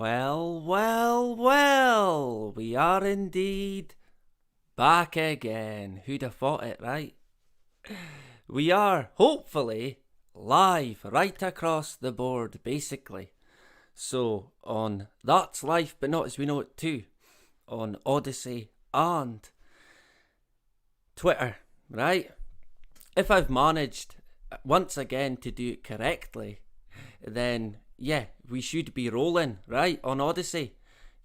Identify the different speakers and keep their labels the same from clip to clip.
Speaker 1: Well, we are indeed back again. Who'd have thought it, right? We are, hopefully, live right across the board, basically. So, on That's Life But Not As We Know It Too, on Odyssey and Twitter, right? If I've managed once again to do it correctly, then yeah, we should be rolling, right, on Odyssey,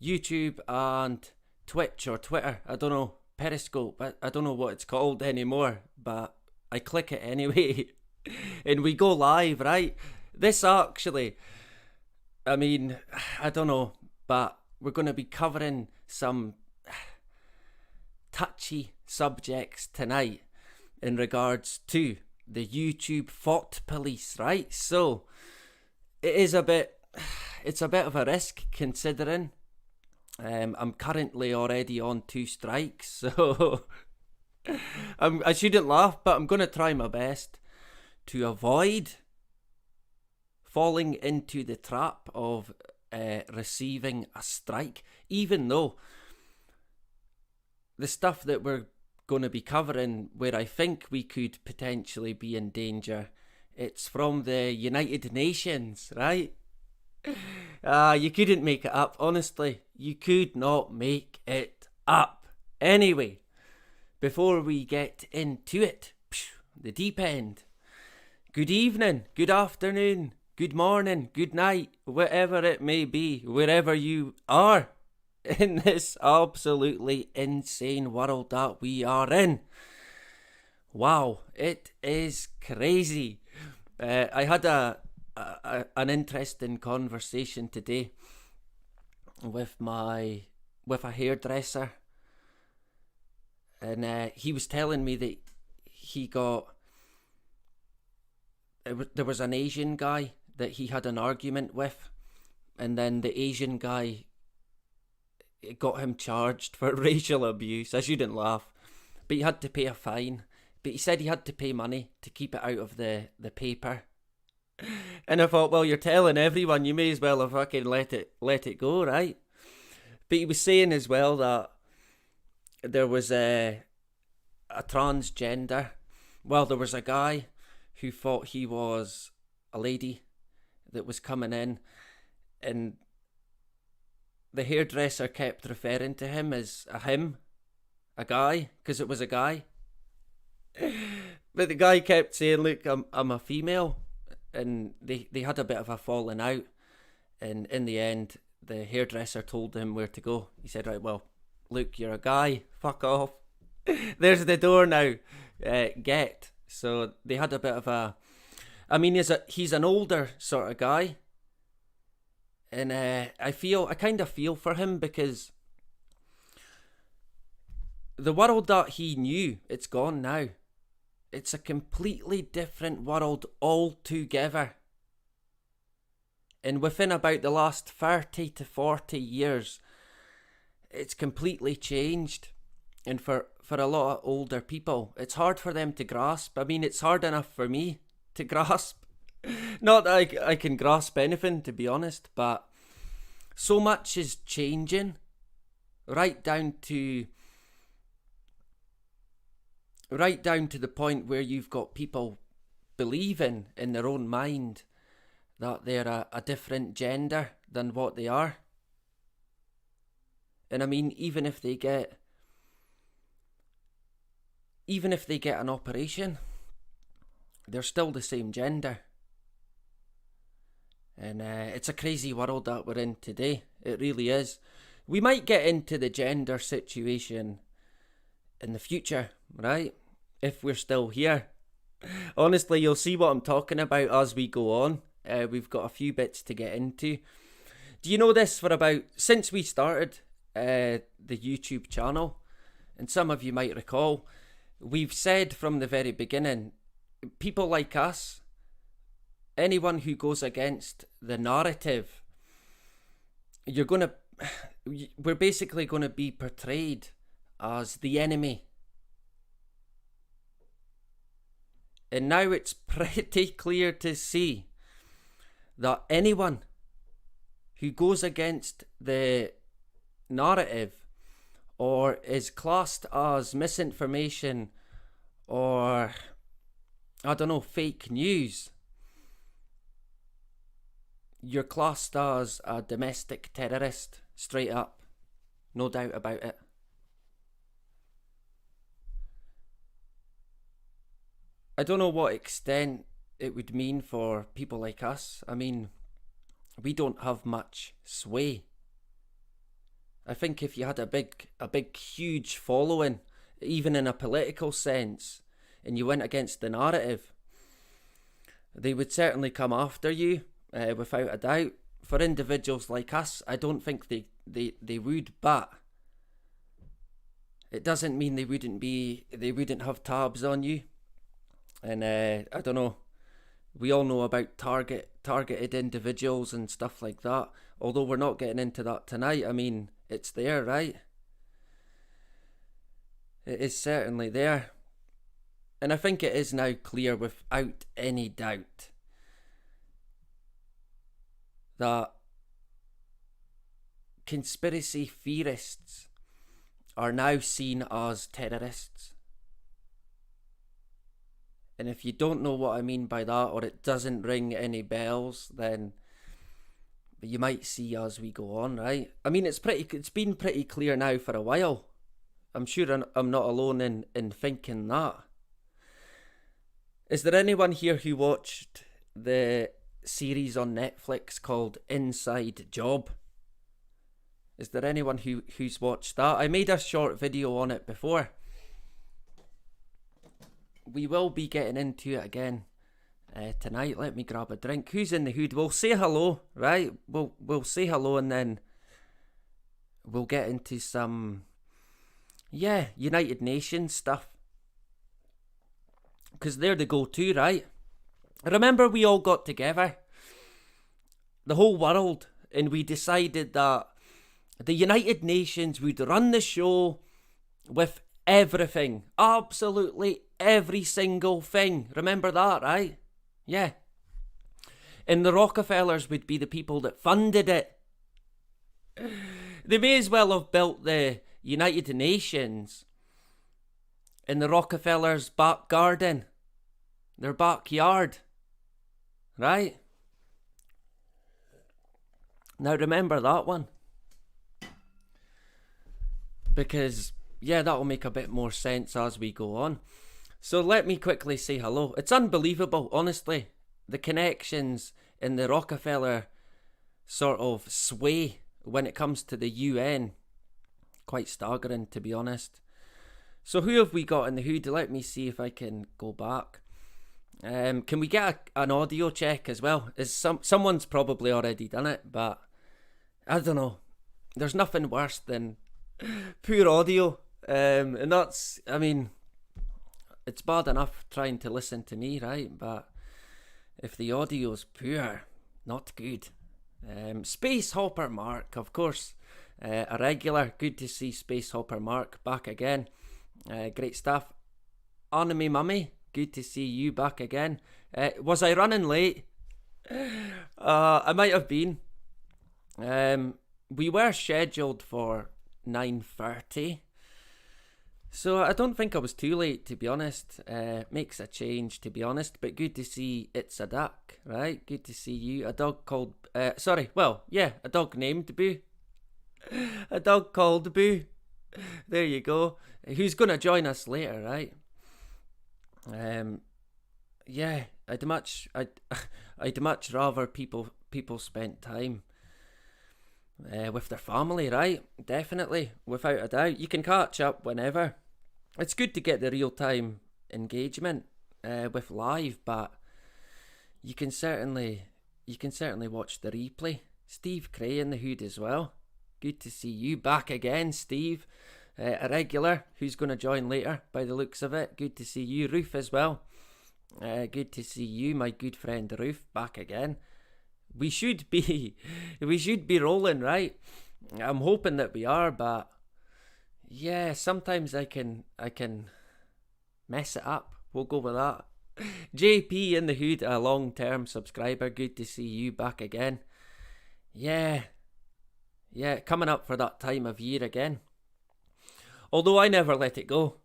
Speaker 1: YouTube and Twitch or Twitter. I don't know, Periscope. I don't know what it's called anymore, but I click it anyway and we go live, right? This actually, I mean, I don't know, but we're going to be covering some touchy subjects tonight in regards to the YouTube thought police, right? So it's a bit of a risk considering I'm currently already on 2 strikes, so I shouldn't laugh, but I'm going to try my best to avoid falling into the trap of receiving a strike, even though the stuff that we're going to be covering, where I think we could potentially be in danger, it's from the United Nations, right? You couldn't make it up, honestly. You could not make it up. Anyway, before we get into it, the deep end. Good evening, good afternoon, good morning, good night, whatever it may be, wherever you are in this absolutely insane world that we are in. Wow, it is crazy. I had an interesting conversation today with a hairdresser, and he was telling me that there was an Asian guy that he had an argument with, and then the Asian guy got him charged for racial abuse. I shouldn't laugh, but he had to pay a fine. But he said he had to pay money to keep it out of the paper. And I thought, well, you're telling everyone, you may as well have fucking let it go, right? But he was saying as well that there was a transgender. Well, there was a guy who thought he was a lady that was coming in, and the hairdresser kept referring to him as a guy, because it was a guy. But the guy kept saying, look, I'm a female. And they had a bit of a falling out. And in the end, the hairdresser told him where to go. He said, right, well, look, you're a guy. Fuck off. There's the door now. Get. So they had a bit of a... I mean, he's an older sort of guy. And I kind of feel for him, because the world that he knew, it's gone now. It's a completely different world altogether. And within about the last 30 to 40 years, it's completely changed. And for a lot of older people, it's hard for them to grasp. I mean, it's hard enough for me to grasp. Not that I can grasp anything, to be honest, but so much is changing, right down to the point where you've got people believing in their own mind that they're a different gender than what they are. And I mean, even if they get an operation, they're still the same gender. And it's a crazy world that we're in today. It really is. We might get into the gender situation in the future, right? If we're still here. Honestly, you'll see what I'm talking about as we go on. We've got a few bits to get into. Do you know this? Since we started the YouTube channel, and some of you might recall, we've said from the very beginning, people like us, anyone who goes against the narrative, we're basically going to be portrayed as the enemy. And now it's pretty clear to see that anyone who goes against the narrative or is classed as misinformation or, I don't know, fake news, you're classed as a domestic terrorist, straight up. No doubt about it. I don't know what extent it would mean for people like us. I mean, we don't have much sway. I think if you had a big, huge following, even in a political sense, and you went against the narrative, they would certainly come after you, without a doubt. For individuals like us, I don't think they would, but it doesn't mean they wouldn't have tabs on you. And I don't know, we all know about targeted individuals and stuff like that, although we're not getting into that tonight. I mean, it's there, right? It is certainly there. And I think it is now clear without any doubt that conspiracy theorists are now seen as terrorists. And if you don't know what I mean by that, or it doesn't ring any bells, then you might see as we go on, right? I mean, it's been pretty clear now for a while. I'm sure I'm not alone in thinking that. Is there anyone here who watched the series on Netflix called Inside Job? Is there anyone who's watched that? I made a short video on it before. We will be getting into it again tonight. Let me grab a drink. Who's in the hood? We'll say hello, right? We'll say hello and then we'll get into some, United Nations stuff. Because they're the go-to, right? Remember we all got together, the whole world, and we decided that the United Nations would run the show with everything. Absolutely every single thing. Remember that, right? Yeah. And the Rockefellers would be the people that funded it. They may as well have built the United Nations in the Rockefellers' back garden, their backyard, right? Now remember that one. Because, that'll make a bit more sense as we go on. So let me quickly say hello. It's unbelievable, honestly, the connections in the Rockefeller sort of sway when it comes to the UN. Quite staggering, to be honest. So who have we got in the hood? Let me see if I can go back. Can we get an audio check as well? Someone's probably already done it, but I don't know. There's nothing worse than poor audio. And that's, I mean, it's bad enough trying to listen to me, right? But if the audio's poor, not good. Space Hopper Mark, of course, a regular. Good to see Space Hopper Mark back again. Great stuff. Anime Mummy, good to see you back again. Was I running late? I might have been. We were scheduled for 9:30. So I don't think I was too late, to be honest. Makes a change, to be honest. But good to see It's a Duck, right? Good to see you. A dog called... a dog named Boo. A dog called Boo. There you go. Who's going to join us later, right? I'd much rather people spent time with their family, right? Definitely, without a doubt. You can catch up whenever. It's good to get the real-time engagement with live, but you can certainly watch the replay. Steve Cray in the hood as well. Good to see you back again, Steve. A regular who's going to join later by the looks of it. Good to see you, Roof, as well. Good to see you, my good friend Roof, back again. We should be rolling, right? I'm hoping that we are, but sometimes I can mess it up. We'll go with that. JP in the hood, a long-term subscriber. Good to see you back again. Yeah, yeah, coming up for that time of year again. Although I never let it go.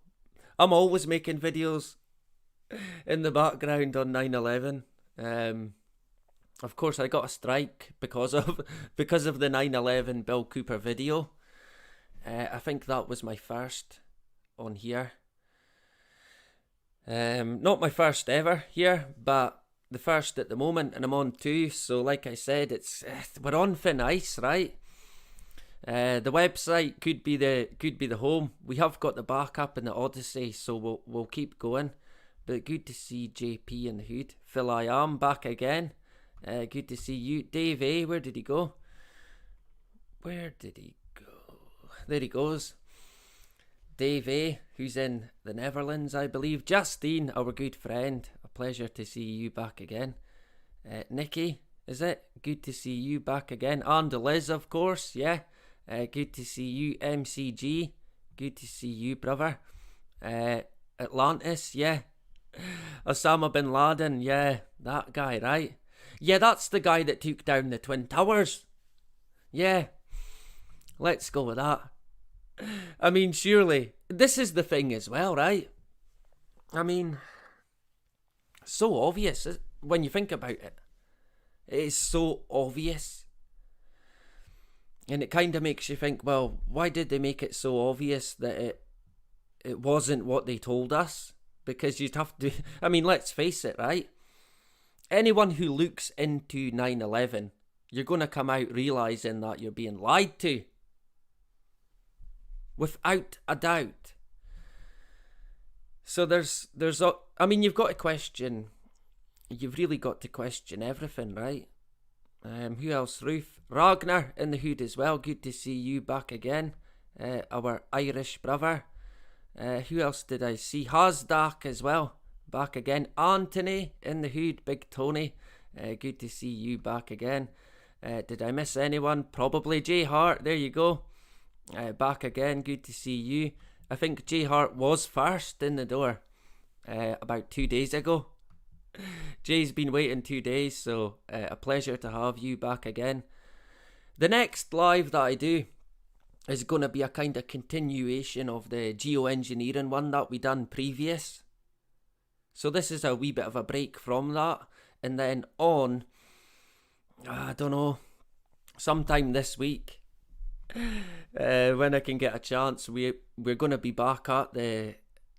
Speaker 1: I'm always making videos in the background on 9/11. Of course, I got a strike because of the 9/11 Bill Cooper video. I think that was my first on here. Not my first ever here, but the first at the moment, and I'm on two. So, like I said, we're on thin ice, right? The website could be the home. We have got the backup in the Odyssey, so we'll keep going. But good to see JP in the hood. Phil, I am back again. Good to see you, Dave. A. Where did he go? Where did he go? There he goes. Dave A, who's in the Netherlands, I believe. Justine, our good friend. A pleasure to see you back again. Nikki, is it? Good to see you back again. And Liz, of course, yeah. Good to see you, MCG. Good to see you, brother. Atlantis, yeah. Osama bin Laden, yeah. That guy, right? Yeah, that's the guy that took down the Twin Towers. Yeah. Let's go with that. I mean, surely, this is the thing as well, right? I mean, so obvious when you think about it. It is so obvious. And it kind of makes you think, well, why did they make it so obvious that it wasn't what they told us? Because you'd have to, I mean, let's face it, right? Anyone who looks into 9/11, you're going to come out realising that you're being lied to. Without a doubt. So I mean, you've got to question, you've really got to question everything, right? Who else? Ruth Ragnar in the hood as well. Good to see you back again. Our Irish brother. Who else did I see? Hasdak as well. Back again. Anthony in the hood. Big Tony. Good to see you back again. Did I miss anyone? Probably J Hart. There you go. Back again. Good to see you. I think J Hart was first in the door about 2 days ago. Jay's been waiting 2 days, so a pleasure to have you back again. The next live that I do is going to be a kind of continuation of the geoengineering one that we done previous. So this is a wee bit of a break from that. And then on, I don't know, sometime this week, when I can get a chance, we're going to be back at the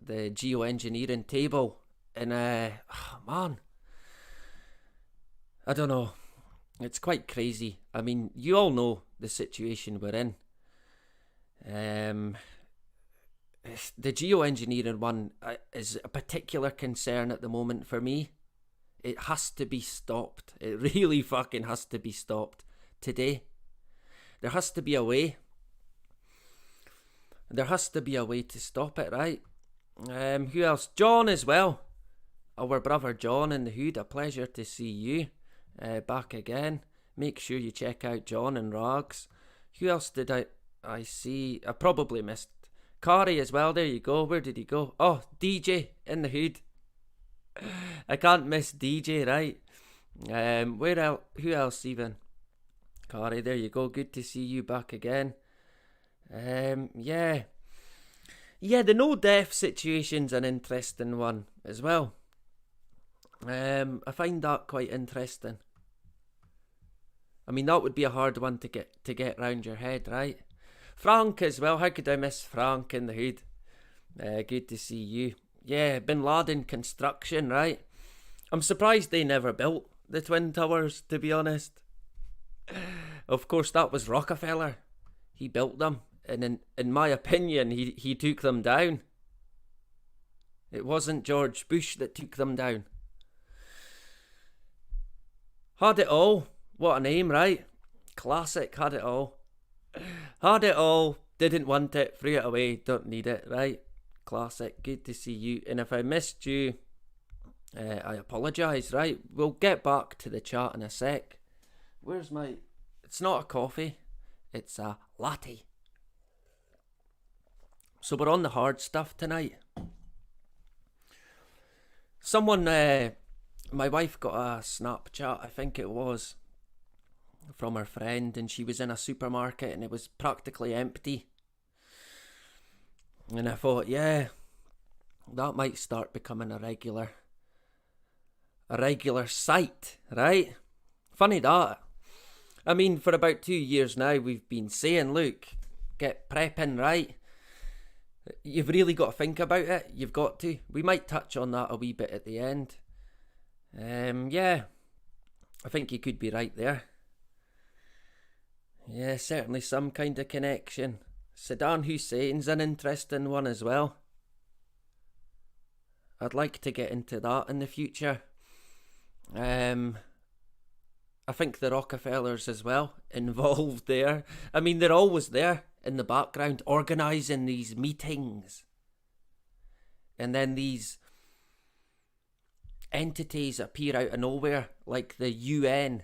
Speaker 1: geoengineering table. And, man, I don't know. It's quite crazy. I mean, you all know the situation we're in. The geoengineering one is a particular concern at the moment for me. It has to be stopped. It really fucking has to be stopped today. There has to be a way. There has to be a way to stop it, right? Who else? John as well. Our brother John in the hood. A pleasure to see you back again. Make sure you check out John and Rags. Who else did I see? I probably missed Kari as well. There you go. Where did he go? Oh, DJ in the hood. I can't miss DJ, right? Where else? Who else even? Kari, there you go. Good to see you back again. Yeah, the no death situation's an interesting one as well. I find that quite interesting. I mean, that would be a hard one to get round your head, right? Frank as well. How could I miss Frank in the hood? Good to see you. Yeah, Bin Laden construction, right? I'm surprised they never built the Twin Towers, to be honest. Of course, that was Rockefeller. He built them. And in my opinion, he took them down. It wasn't George Bush that took them down. Had it all. What a name, right? Classic, had it all. Had it all. Didn't want it. Threw it away. Don't need it, right? Classic. Good to see you. And if I missed you, I apologise, right? We'll get back to the chat in a sec. Where's my... It's not a coffee. It's a latte. So we're on the hard stuff tonight. Someone... my wife got a Snapchat, I think it was. from her friend, and she was in a supermarket and it was practically empty. And I thought, yeah, that might start becoming a regular sight, right? Funny that. I mean, for about 2 years now, we've been saying, look, get prepping, right? You've really got to think about it. You've got to. We might touch on that a wee bit at the end. Yeah, I think you could be right there. Yeah, certainly some kind of connection. Saddam Hussein's an interesting one as well. I'd like to get into that in the future. I think the Rockefellers as well involved there. I mean, they're always there in the background organising these meetings. And then these entities appear out of nowhere, like the UN.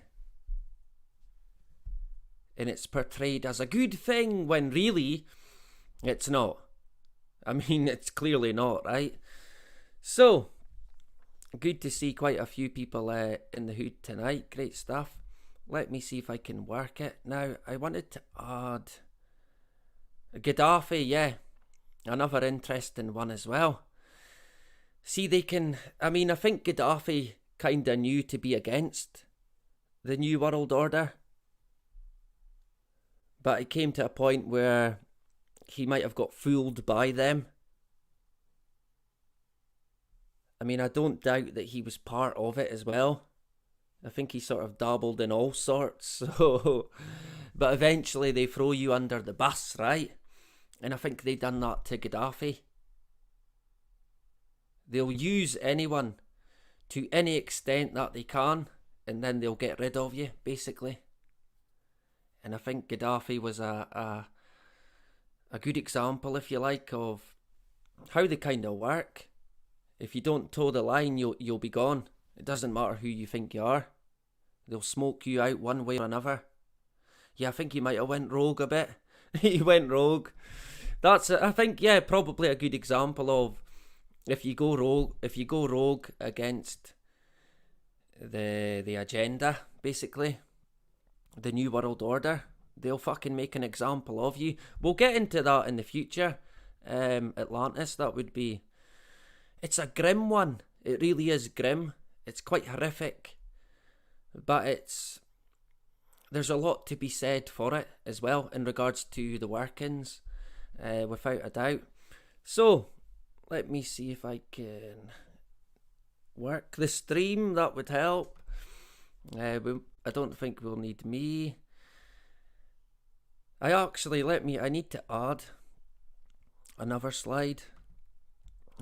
Speaker 1: And it's portrayed as a good thing when really it's not. I mean, it's clearly not, right? So, good to see quite a few people in the hood tonight. Great stuff. Let me see if I can work it. Now, I wanted to add Gaddafi, yeah. Another interesting one as well. See, I think Gaddafi kind of knew to be against the New World Order. But it came to a point where he might have got fooled by them. I mean, I don't doubt that he was part of it as well. I think he sort of dabbled in all sorts. So, but eventually they throw you under the bus, right? And I think they done that to Gaddafi. They'll use anyone to any extent that they can, and then they'll get rid of you, basically. And I think Gaddafi was a good example, if you like, of how they kind of work. If you don't toe the line, you'll be gone. It doesn't matter who you think you are. They'll smoke you out one way or another. Yeah, I think he might have went rogue a bit. He went rogue. I think, yeah, probably a good example of if you go rogue against the agenda, basically, the New World Order, they'll fucking make an example of you. We'll get into that in the future. Atlantis, that would be... It's a grim one. It really is grim. It's quite horrific. But there's a lot to be said for it as well in regards to the workings, without a doubt. So, let me see if I can work the stream. That would help. I don't think we'll need me. I need to add another slide.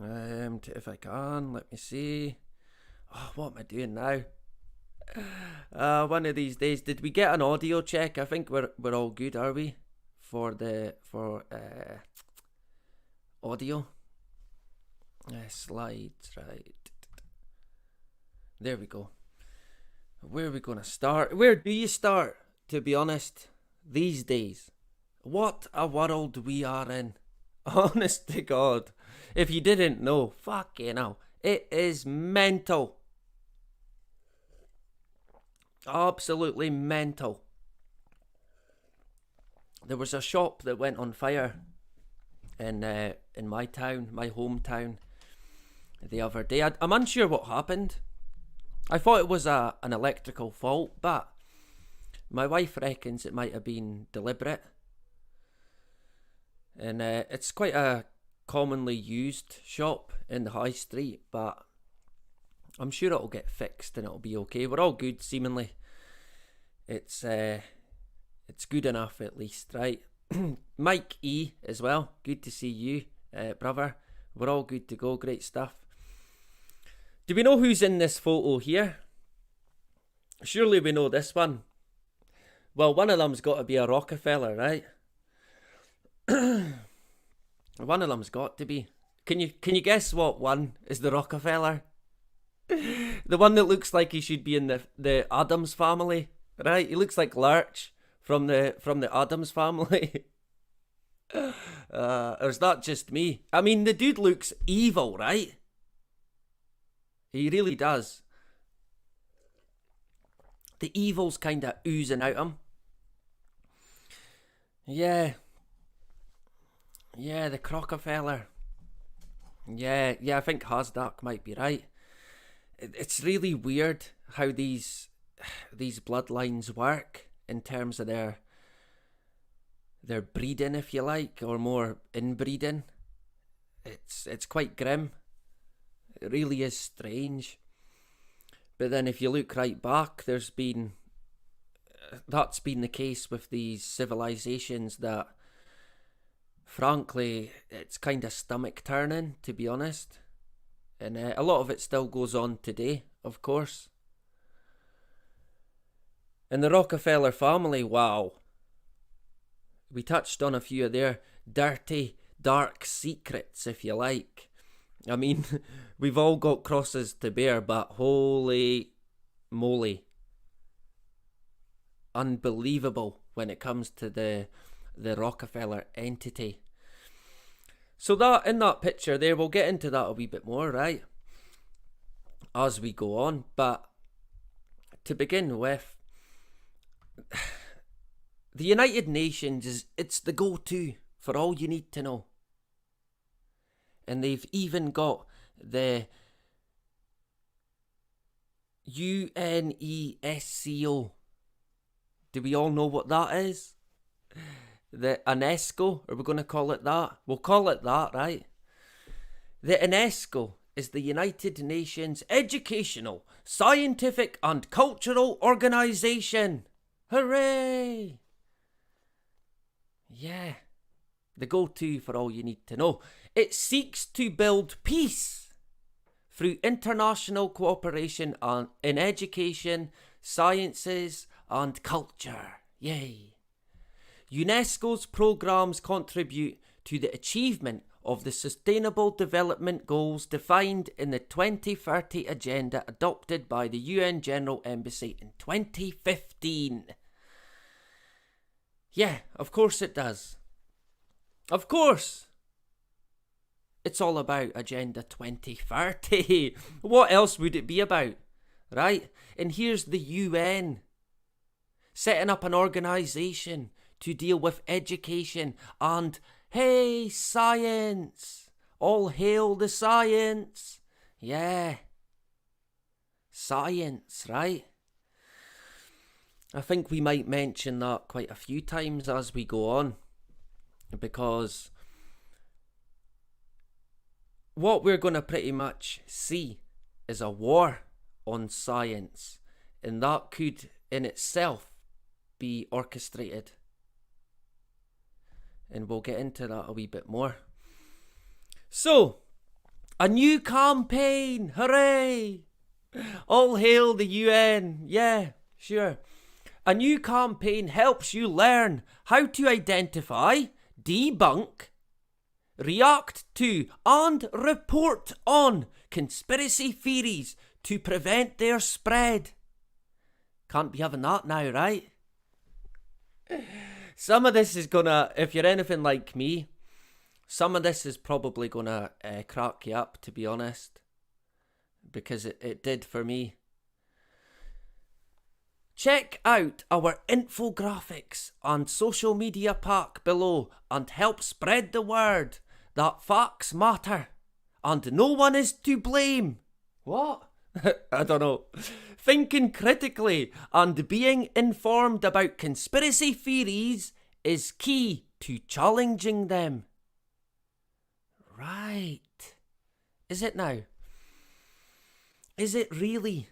Speaker 1: If I can, let me see. Oh, what am I doing now? One of these days, did we get an audio check? I think we're all good, are we? For audio slides, right? There we go. Where are we gonna start? Where do you start? To be honest, these days, what a world we are in. Honest to God, if you didn't know, fucking hell, it is mental. Absolutely mental. There was a shop that went on fire in my town, my hometown, the other day. I'm unsure what happened. I thought it was an electrical fault, but my wife reckons it might have been deliberate. And it's quite a commonly used shop in the high street, but I'm sure it'll get fixed and it'll be okay. We're all good, seemingly. It's good enough at least, right? Mike E as well. Good to see you, brother. We're all good to go. Great stuff. Do we know who's in this photo here? Surely we know this one. Well, one of them's got to be a Rockefeller, right? One of them's got to be. Can you guess what one is the Rockefeller? The one that looks like he should be in the Addams family, right? He looks like Lurch from the Addams family. Or is that just me? I mean, the dude looks evil, right? He really does. The evil's kind of oozing out him. Yeah, the Rockefeller. Yeah, I think Hasdak might be right. It's really weird how these bloodlines work in terms of their breeding, if you like, or more inbreeding. It's quite grim. It really is strange. But then if you look right back, that's been the case with these civilizations that, frankly, it's kind of stomach turning, to be honest. And a lot of it still goes on today, of course. And the Rockefeller family, wow. We touched on a few of their dirty, dark secrets, if you like. I mean, we've all got crosses to bear, but holy moly. Unbelievable when it comes to the Rockefeller entity. So that, in that picture there, we'll get into that a wee bit more, right, as we go on. But to begin with, the United Nations it's the go-to for all you need to know. And they've even got the UNESCO. Do we all know what that is? The UNESCO, are we going to call it that? We'll call it that, right? The UNESCO is the United Nations Educational, Scientific and Cultural Organisation. Hooray! Yeah, the go-to for all you need to know. It seeks to build peace through international cooperation in education, sciences and culture. Yay! UNESCO's programmes contribute to the achievement of the Sustainable Development Goals defined in the 2030 Agenda adopted by the UN General Embassy in 2015. Yeah, of course it does. Of course! It's all about Agenda 2030. What else would it be about? Right? And here's the UN setting up an organisation to deal with education and, hey, science. All hail the science. Yeah. Science, right? I think we might mention that quite a few times as we go on, because what we're going to pretty much see is a war on science, and that could in itself be orchestrated. And we'll get into that a wee bit more. So, a new campaign! Hooray! All hail the UN! Yeah, sure. A new campaign helps you learn how to identify, debunk, react to and report on conspiracy theories to prevent their spread. Can't be having that now, right? Some of this is gonna, if you're anything like me, some of this is probably gonna crack you up, to be honest. Because it did for me. Check out our infographics and social media pack below and help spread the word that facts matter and no one is to blame. What? I don't know. Thinking critically and being informed about conspiracy theories is key to challenging them. Right. Is it now? Is it really?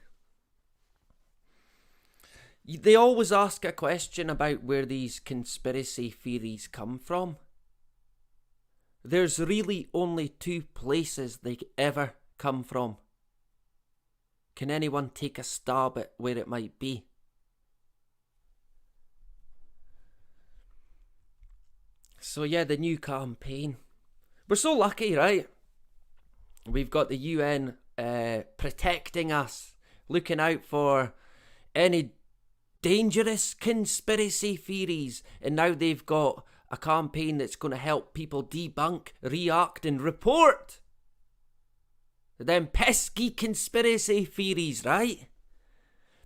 Speaker 1: They always ask a question about where these conspiracy theories come from. There's really only two places they ever come from. Can anyone take a stab at where it might be? So yeah, the new campaign. We're so lucky, right? We've got the UN protecting us, looking out for any dangerous conspiracy theories, and now they've got a campaign that's going to help people debunk, react and report them pesky conspiracy theories, right?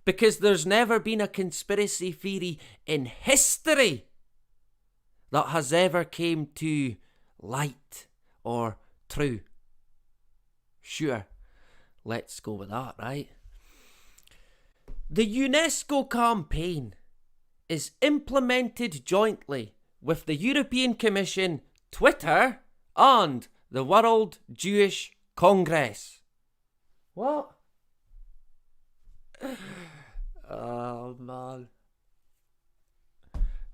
Speaker 1: Because there's never been a conspiracy theory in history that has ever came to light or true. Sure, let's go with that, right? The UNESCO campaign is implemented jointly with the European Commission, Twitter, and the World Jewish Congress. What? Oh, man.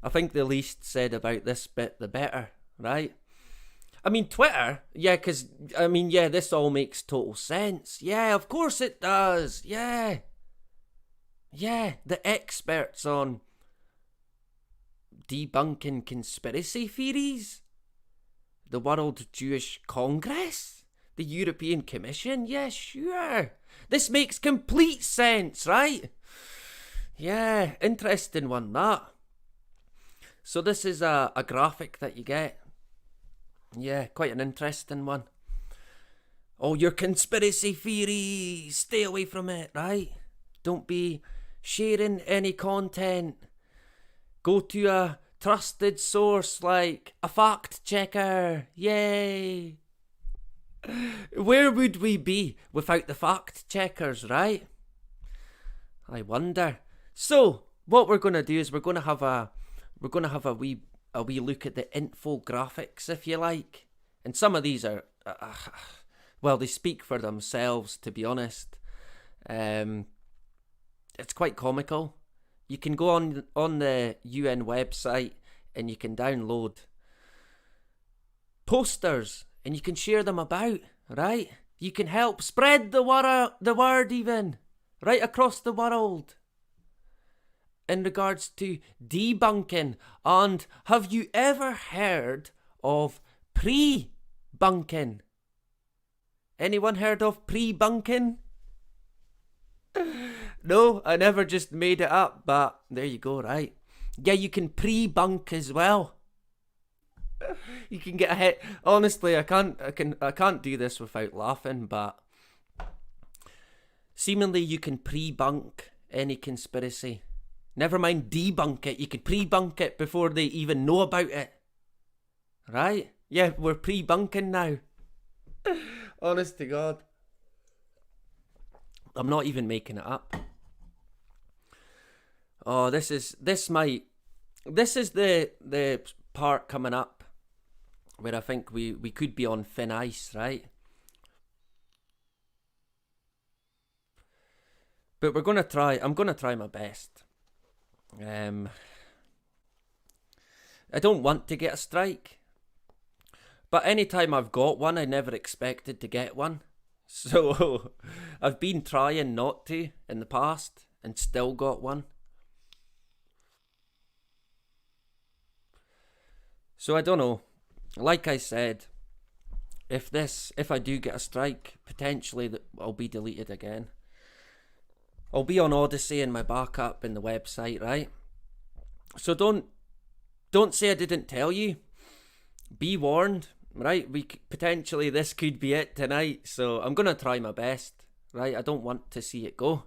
Speaker 1: I think the least said about this bit, the better, right? I mean, Twitter, yeah, this all makes total sense. Yeah, of course it does. Yeah. Yeah, the experts on debunking conspiracy theories. The World Jewish Congress. The European Commission. Yeah, sure. This makes complete sense, right? Yeah, interesting one, that. So this is a graphic that you get. Yeah, quite an interesting one. Oh, your conspiracy theories, stay away from it, right? Don't be sharing any content. Go to a trusted source like a fact checker. Yay! Where would we be without the fact checkers, right? I wonder. So, what we're going to do is we're going to have a wee look at the infographics, if you like. And some of these are, well, they speak for themselves, to be honest. It's quite comical. You can go on the UN website and you can download posters and you can share them about, right? You can help spread the word even, right across the world. In regards to debunking, and have you ever heard of pre-bunking? Anyone heard of pre-bunking? No, I never just made it up, but there you go, right? Yeah, you can pre-bunk as well. You can get ahead. Honestly, I can't do this without laughing, but seemingly you can pre-bunk any conspiracy. Never mind debunk it, you can pre-bunk it before they even know about it. Right? Yeah, we're pre-bunking now. Honest to God. I'm not even making it up. Oh, this is the part coming up where I think we could be on thin ice, right? But I'm gonna try my best. I don't want to get a strike, but anytime I've got one, I never expected to get one. So I've been trying not to in the past and still got one. So I don't know. Like I said, if I do get a strike, potentially I'll be deleted again. I'll be on Odyssey and my backup in the website, right? So don't say I didn't tell you. Be warned, right? Potentially this could be it tonight. So I'm gonna try my best, right? I don't want to see it go.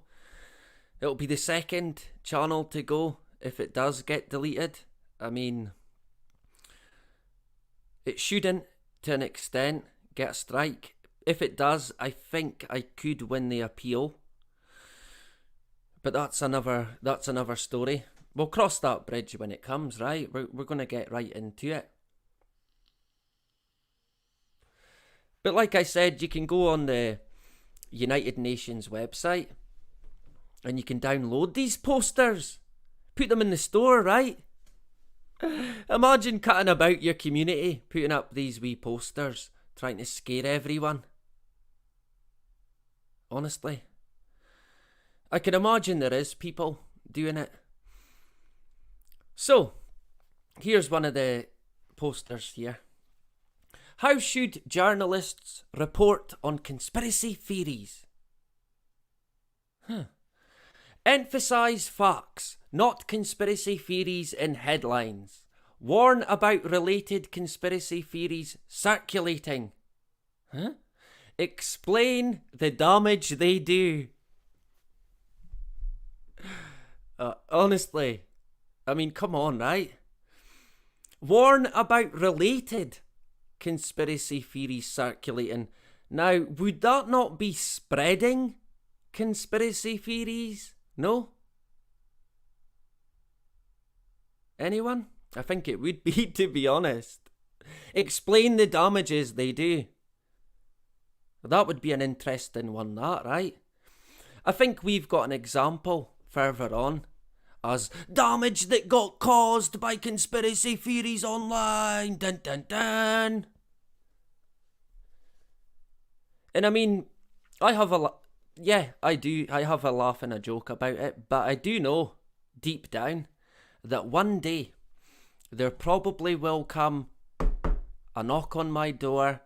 Speaker 1: It'll be the second channel to go if it does get deleted. I mean, it shouldn't, to an extent, get a strike. If it does, I think I could win the appeal. But that's another story. We'll cross that bridge when it comes, right? We're going to get right into it. But like I said, you can go on the United Nations website and you can download these posters. Put them in the store, right? Imagine cutting about your community, putting up these wee posters, trying to scare everyone. Honestly. I can imagine there is people doing it. So, here's one of the posters here. How should journalists report on conspiracy theories? Emphasise facts, not conspiracy theories in headlines. Warn about related conspiracy theories circulating. Explain the damage they do. Honestly, I mean, come on, right? Warn about related conspiracy theories circulating. Now, would that not be spreading conspiracy theories? No? Anyone? I think it would be, to be honest. Explain the damages they do. That would be an interesting one, that, right? I think we've got an example further on as damage that got caused by conspiracy theories online. Dun dun dun. And I mean, I have I do. I have a laugh and a joke about it, but I do know deep down that one day there probably will come a knock on my door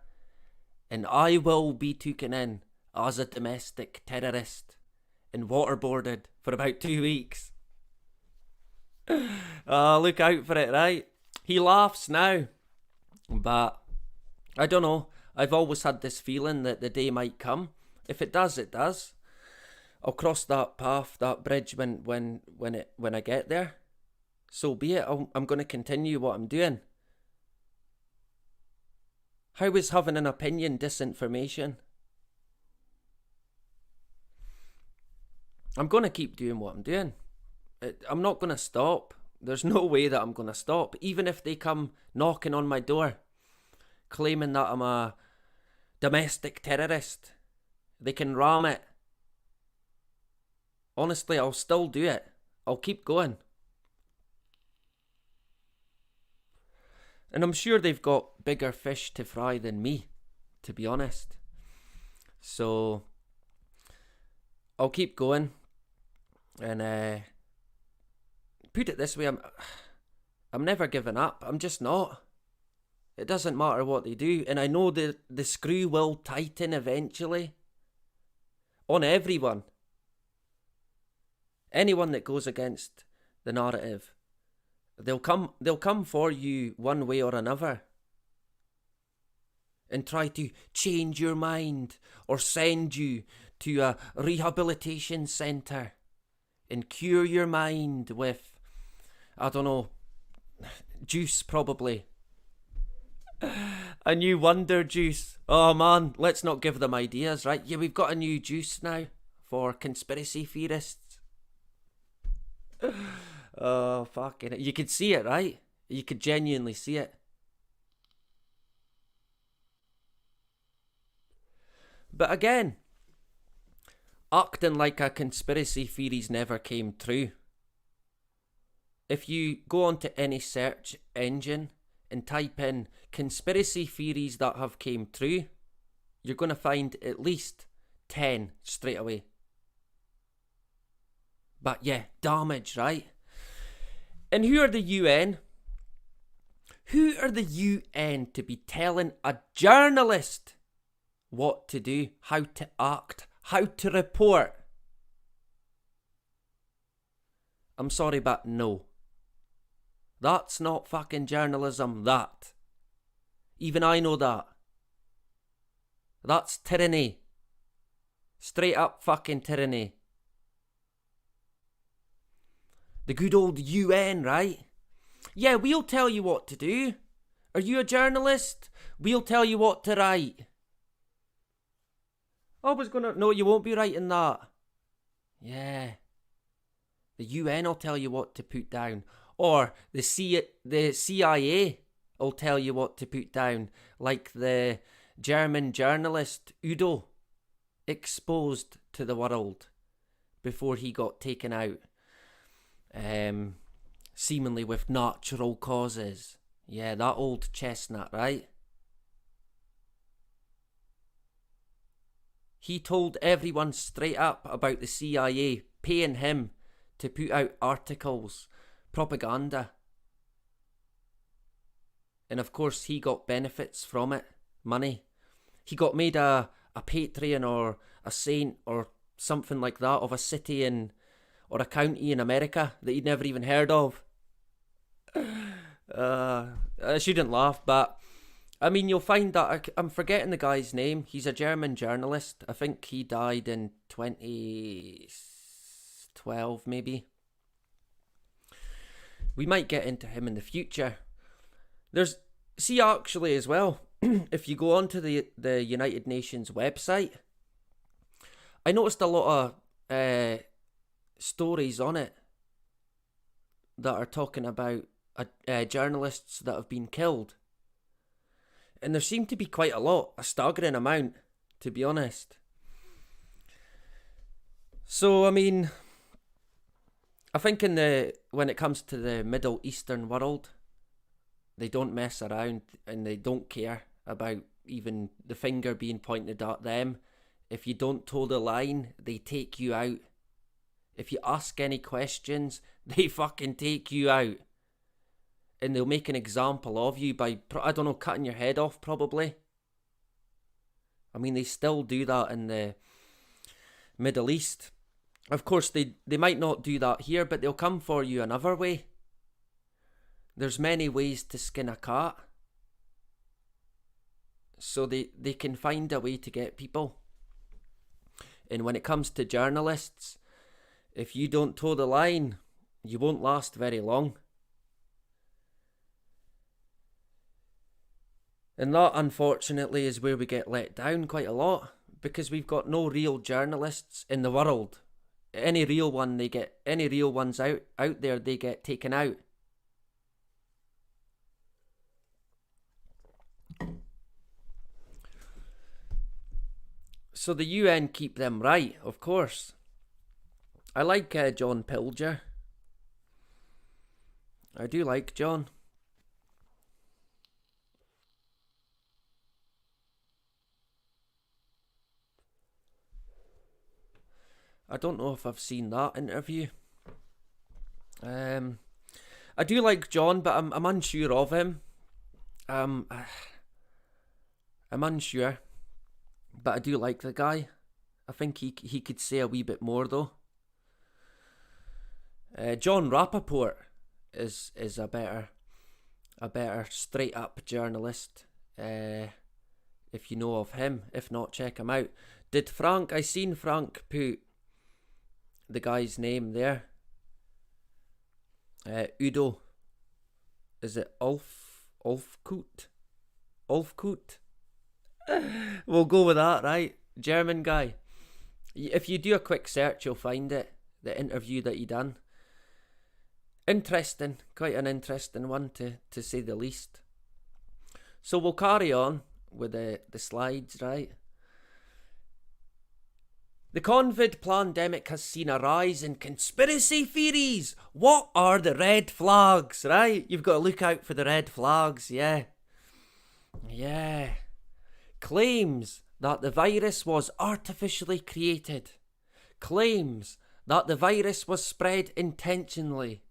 Speaker 1: and I will be taken in as a domestic terrorist and waterboarded for about 2 weeks. Look out for it, right? He laughs now, but I don't know. I've always had this feeling that the day might come. If it does, it does. I'll cross that path, that bridge when I get there. So be it. I'm going to continue what I'm doing. How is having an opinion disinformation? I'm going to keep doing what I'm doing. I'm not going to stop. There's no way that I'm going to stop. Even if they come knocking on my door, claiming that I'm a domestic terrorist, they can ram it. Honestly, I'll still do it. I'll keep going. And I'm sure they've got bigger fish to fry than me, to be honest. So I'll keep going. And put it this way, I'm never giving up. I'm just not. It doesn't matter what they do. And I know the screw will tighten eventually. On everyone. Anyone that goes against the narrative. They'll come for you one way or another. And try to change your mind. Or send you to a rehabilitation centre. And cure your mind with, I don't know, juice probably. A new wonder juice. Oh man, let's not give them ideas, right? Yeah, we've got a new juice now for conspiracy theorists. Oh, fucking it. You could see it, right? You could genuinely see it. But again, acting like a conspiracy theories never came true. If you go onto any search engine and type in conspiracy theories that have came true, you're going to find at least 10 straight away. But yeah, damage, right? And who are the UN? Who are the UN to be telling a journalist what to do, how to act, how to report? I'm sorry, but no. That's not fucking journalism, that. Even I know that. That's tyranny. Straight up fucking tyranny. The good old UN, right? Yeah, we'll tell you what to do. Are you a journalist? We'll tell you what to write. No, you won't be writing that. Yeah. The UN will tell you what to put down. Or the CIA will tell you what to put down. Like the German journalist Udo, exposed to the world before he got taken out. Seemingly with natural causes. Yeah, that old chestnut, right? He told everyone straight up about the CIA paying him to put out articles, propaganda. And of course he got benefits from it, money. He got made a patron or a saint or something like that of a city or a county in America that you'd never even heard of. I shouldn't laugh, but I mean, you'll find that I'm forgetting the guy's name. He's a German journalist. I think he died in 2012, maybe. We might get into him in the future. See, actually, as well, if you go onto the United Nations website, I noticed a lot of stories on it that are talking about journalists that have been killed. And there seem to be quite a staggering amount, to be honest. So, I mean, I think when it comes to the Middle Eastern world, they don't mess around and they don't care about even the finger being pointed at them. If you don't toe the line, they take you out. If you ask any questions, they fucking take you out. And they'll make an example of you by, I don't know, cutting your head off probably. I mean, they still do that in the Middle East. Of course, they might not do that here, but they'll come for you another way. There's many ways to skin a cat. So they can find a way to get people. And when it comes to journalists, if you don't toe the line, you won't last very long. And that, unfortunately, is where we get let down quite a lot, because we've got no real journalists in the world. Any real ones out there, they get taken out. So the UN keep them right, of course. I like John Pilger. I do like John. I don't know if I've seen that interview. I do like John, but I'm unsure of him. I'm unsure, but I do like the guy. I think he could say a wee bit more though. John Rappaport is a better straight up journalist. If you know of him, if not, check him out. I seen Frank put the guy's name there. Udo. Is it Ulfkut? We'll go with that, right? German guy. If you do a quick search, you'll find it. The interview that he done. Interesting. Quite an interesting one to say the least. So we'll carry on with the slides, right? The COVID pandemic has seen a rise in conspiracy theories. What are the red flags, right? You've got to look out for the red flags, yeah. Yeah. Claims that the virus was artificially created. Claims that the virus was spread intentionally.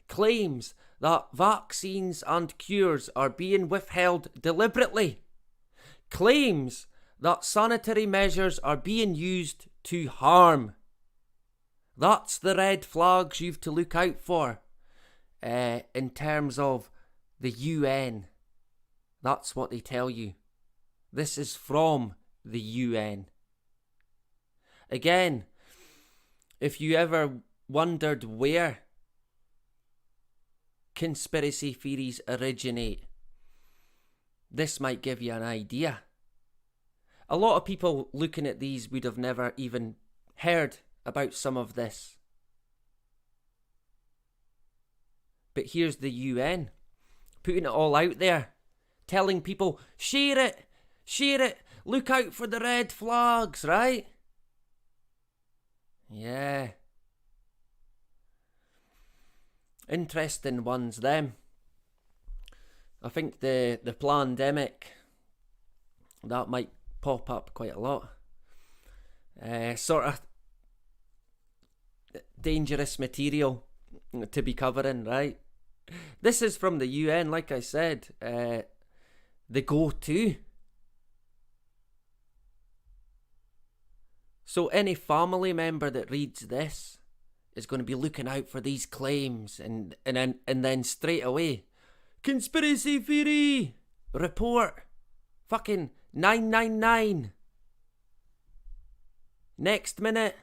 Speaker 1: Claims that vaccines and cures are being withheld deliberately. Claims that sanitary measures are being used to harm. That's the red flags you've to look out for in terms of the UN. That's what they tell you. This is from the UN. Again, if you ever wondered where conspiracy theories originate, this might give you an idea. A lot of people looking at these would have never even heard about some of this. But here's the UN, putting it all out there, telling people, share it, look out for the red flags, right? Yeah. Interesting ones, them. I think the pandemic, that might pop up quite a lot. Sort of dangerous material to be covering, right? This is from the UN, like I said, the go-to. So any family member that reads this is going to be looking out for these claims and then straight away, conspiracy theory, report, fucking 999. Next minute,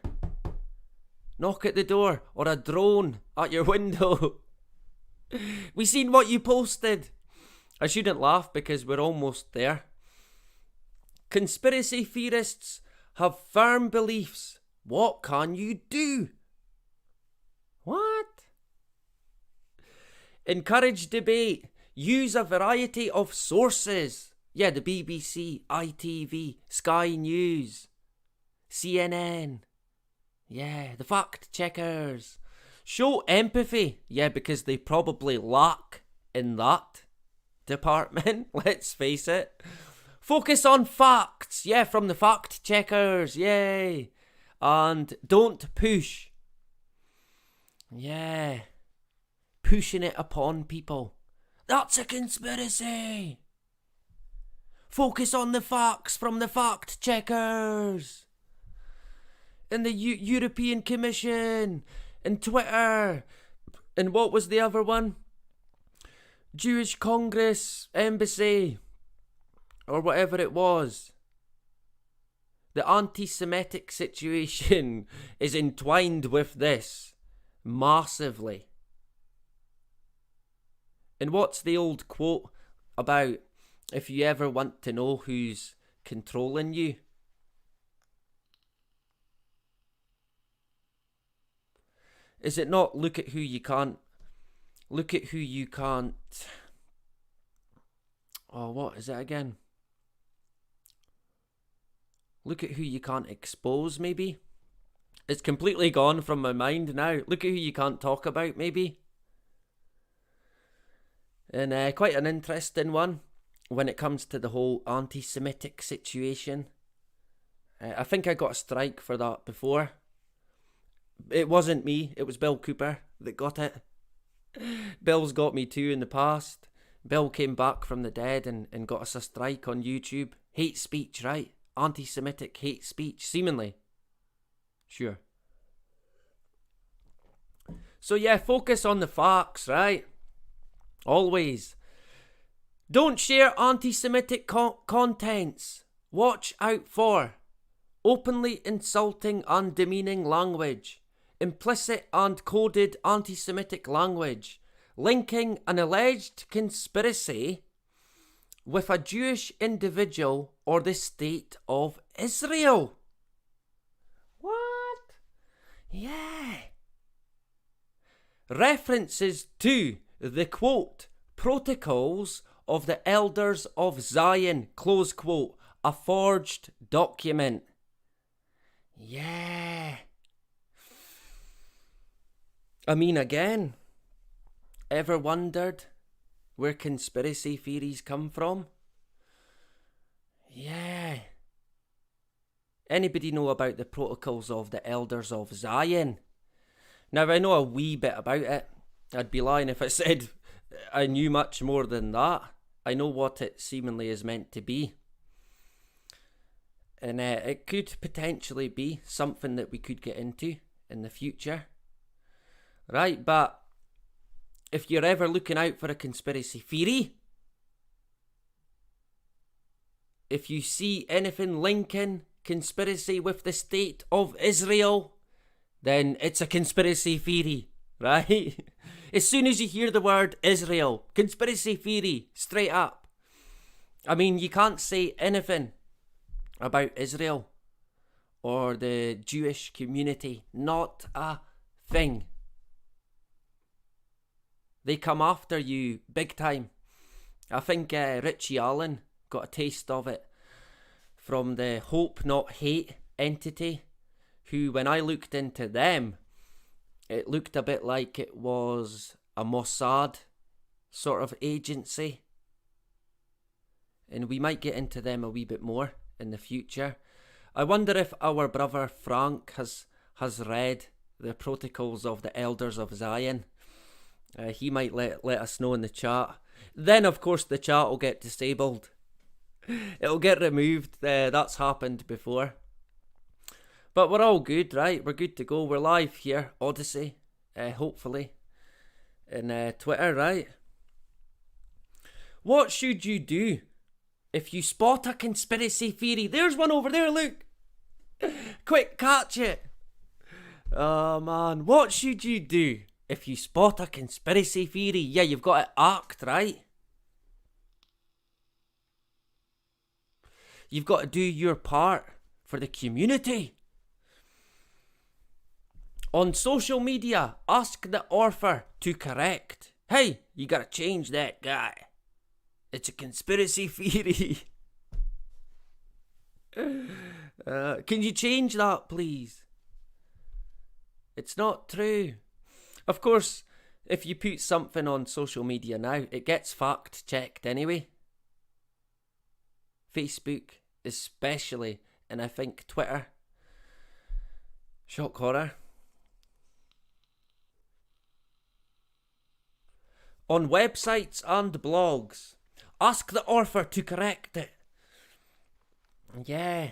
Speaker 1: knock at the door or a drone at your window. We seen what you posted. I shouldn't laugh because we're almost there. Conspiracy theorists have firm beliefs. What can you do? What? Encourage debate. Use a variety of sources. Yeah, the BBC, ITV, Sky News, CNN. Yeah, the fact checkers. Show empathy. Yeah, because they probably lack in that department. Let's face it. Focus on facts. Yeah, from the fact checkers. Yay. And don't push. Yeah. Pushing it upon people. That's a conspiracy. Focus on the facts from the fact checkers. And the European Commission. And Twitter. And what was the other one? Jewish Congress Embassy. Or whatever it was. The anti-Semitic situation is entwined with this. Massively. And what's the old quote about if you ever want to know who's controlling you? Is it not look at who you can't... Oh, what is it again? Look at who you can't expose, maybe? It's completely gone from my mind now. Look at who you can't talk about, maybe? And quite an interesting one when it comes to the whole anti-Semitic situation. I think I got a strike for that before. It wasn't me, it was Bill Cooper that got it. Bill's got me too in the past. Bill came back from the dead and got us a strike on YouTube. Hate speech, right? Anti-Semitic hate speech, seemingly. Sure. So yeah, focus on the facts, right? Always. Don't share anti-Semitic contents. Watch out for openly insulting and demeaning language, implicit and coded anti-Semitic language, linking an alleged conspiracy with a Jewish individual or the state of Israel. What? Yeah. References to the quote, protocols of the elders of Zion, close quote, a forged document. Yeah. I mean, again, ever wondered where conspiracy theories come from? Yeah. Anybody know about the protocols of the elders of Zion? Now, I know a wee bit about it. I'd be lying if I said I knew much more than that. I know what it seemingly is meant to be. And it could potentially be something that we could get into in the future. Right, but if you're ever looking out for a conspiracy theory, if you see anything linking conspiracy with the state of Israel, then it's a conspiracy theory, right? As soon as you hear the word Israel, conspiracy theory, straight up. I mean, you can't say anything about Israel or the Jewish community. Not a thing. They come after you big time. I think Richie Allen got a taste of it from the Hope Not Hate entity, who, when I looked into them, it looked a bit like it was a Mossad sort of agency. And we might get into them a wee bit more in the future. I wonder if our brother Frank has read the protocols of the elders of Zion. He might let us know in the chat. Then, of course, the chat will get disabled. It'll get removed. That's happened before. But we're all good, right? We're good to go. We're live here, Odyssey, hopefully, and Twitter, right? What should you do if you spot a conspiracy theory? There's one over there, look! Quick, catch it! Oh man, what should you do if you spot a conspiracy theory, yeah, you've got to act, right? You've got to do your part for the community. On social media, ask the author to correct. Hey, you gotta change that guy. It's a conspiracy theory. Can you change that, please? It's not true. Of course, if you put something on social media now, it gets fact checked anyway. Facebook, especially, and I think Twitter. Shock horror. On websites and blogs, ask the author to correct it. Yeah.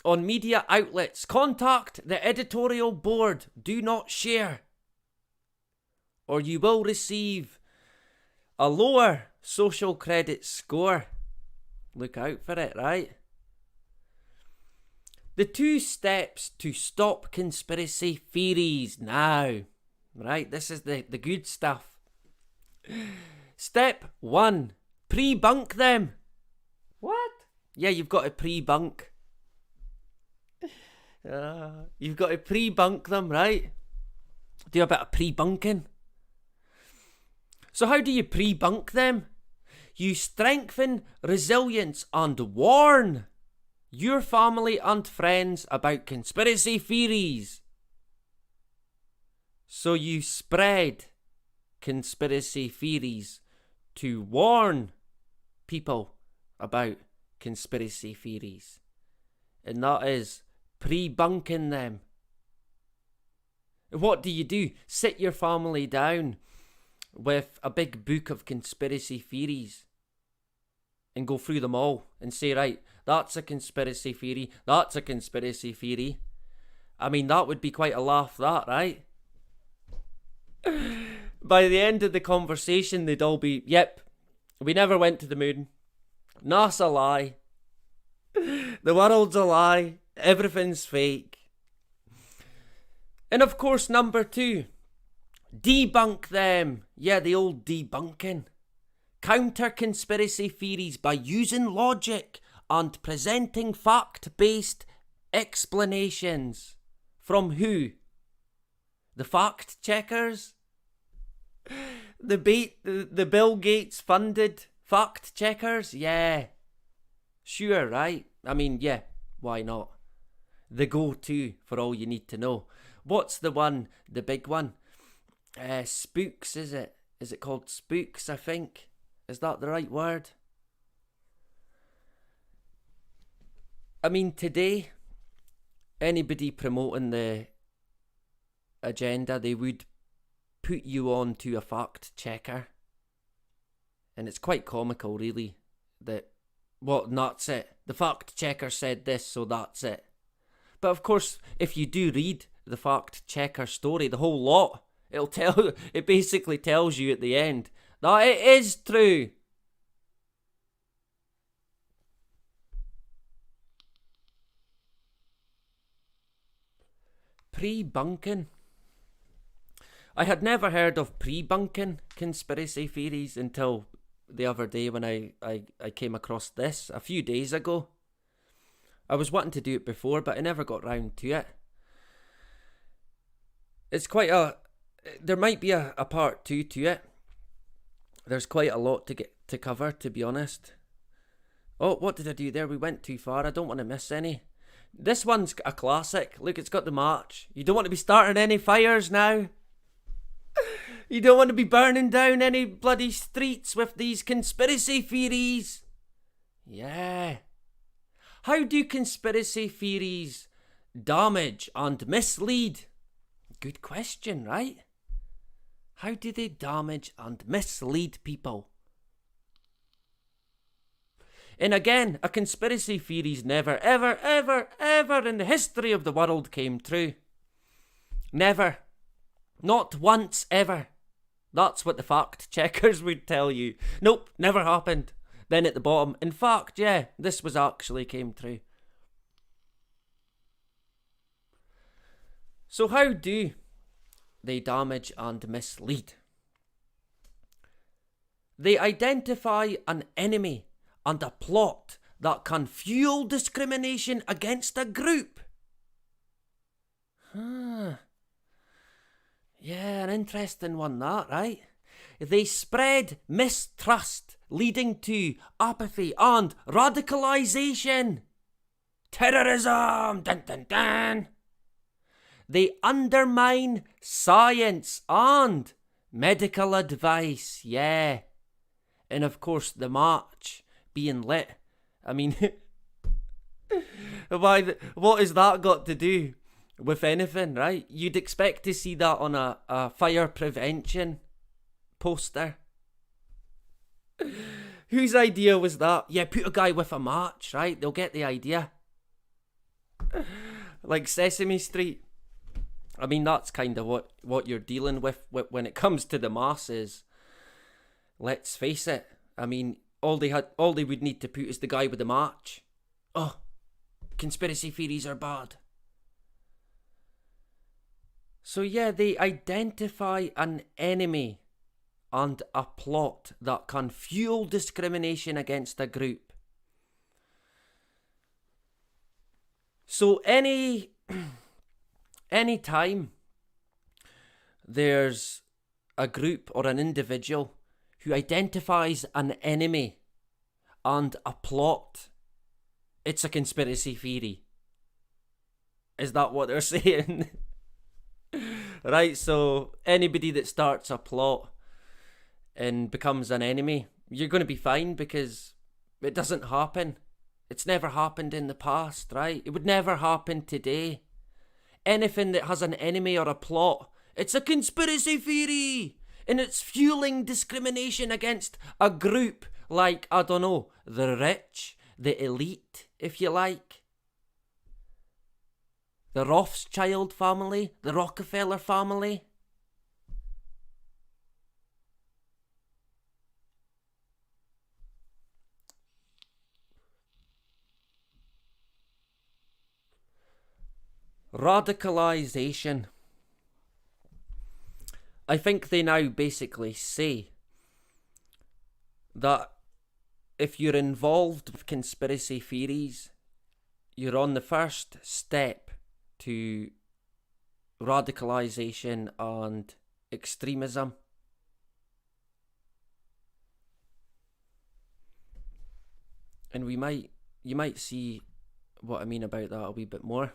Speaker 1: On media outlets, contact the editorial board. Do not share, or you will receive a lower social credit score. Look out for it, right? The 2 steps to stop conspiracy theories now. Right, this is the good stuff. Step 1. Pre-bunk them. What? Yeah, you've got to pre-bunk. You've got to pre-bunk them, right? Do a bit of pre-bunking. So how do you pre-bunk them? You strengthen resilience and warn your family and friends about conspiracy theories. So you spread conspiracy theories to warn people about conspiracy theories. And that is pre-bunking them. What do? Sit your family down with a big book of conspiracy theories and go through them all and say, right, that's a conspiracy theory, that's a conspiracy theory. I mean, that would be quite a laugh, that, right? By the end of the conversation, they'd all be, yep, we never went to the moon. NASA lie. The world's a lie. Everything's fake. And of course, number 2, debunk them. Yeah, the old debunking. Counter conspiracy theories by using logic and presenting fact-based explanations. From who? The fact checkers? The Bill Gates funded fact checkers? Yeah. Sure, right? I mean, yeah, why not? The go-to for all you need to know. What's the one, the big one? Spooks, is it? Is it called Spooks, I think? Is that the right word? I mean, today, anybody promoting the agenda, they would put you on to a fact checker. And it's quite comical, really, that, well, that's it. The fact checker said this, so that's it. But of course, if you do read the fact checker story, the whole lot, it basically tells you at the end that it is true. Pre-bunking. I had never heard of pre-bunking conspiracy theories until the other day when I came across this a few days ago. I was wanting to do it before, but I never got round to it. It's quite there might be a part 2 to it. There's quite a lot to cover, to be honest. Oh, what did I do there? We went too far. I don't want to miss any. This one's a classic. Look, it's got the march. You don't want to be starting any fires now. You don't want to be burning down any bloody streets with these conspiracy theories. Yeah. How do conspiracy theories damage and mislead? Good question, right? How do they damage and mislead people? And again, a conspiracy theories never, ever, ever, ever in the history of the world came true. Never. Not once ever. That's what the fact checkers would tell you. Nope, never happened. Then at the bottom, in fact, yeah, this was actually came true. So how do they damage and mislead. They identify an enemy and a plot that can fuel discrimination against a group. Yeah, an interesting one that, right? They spread mistrust, leading to apathy and radicalization. Terrorism! Dun dun dun! They undermine science and medical advice, yeah. And of course, the march being lit. I mean, what has that got to do with anything, right? You'd expect to see that on a fire prevention poster. Whose idea was that? Yeah, put a guy with a march, right? They'll get the idea. Like Sesame Street. I mean, that's kind of what you're dealing with when it comes to the masses. Let's face it. I mean, all they would need to put is the guy with the march. Oh, conspiracy theories are bad. So yeah, they identify an enemy and a plot that can fuel discrimination against a group. So any time there's a group or an individual who identifies an enemy and a plot, it's a conspiracy theory. Is that what they're saying? Right, so anybody that starts a plot and becomes an enemy, you're going to be fine because it doesn't happen. It's never happened in the past, right? It would never happen today. Anything that has an enemy or a plot, it's a conspiracy theory. And it's fueling discrimination against a group like, I don't know, the rich, the elite, if you like. The Rothschild family, the Rockefeller family. Radicalization. I think they now basically say that if you're involved with conspiracy theories, you're on the first step to radicalization and extremism. And you might see what I mean about that a wee bit more.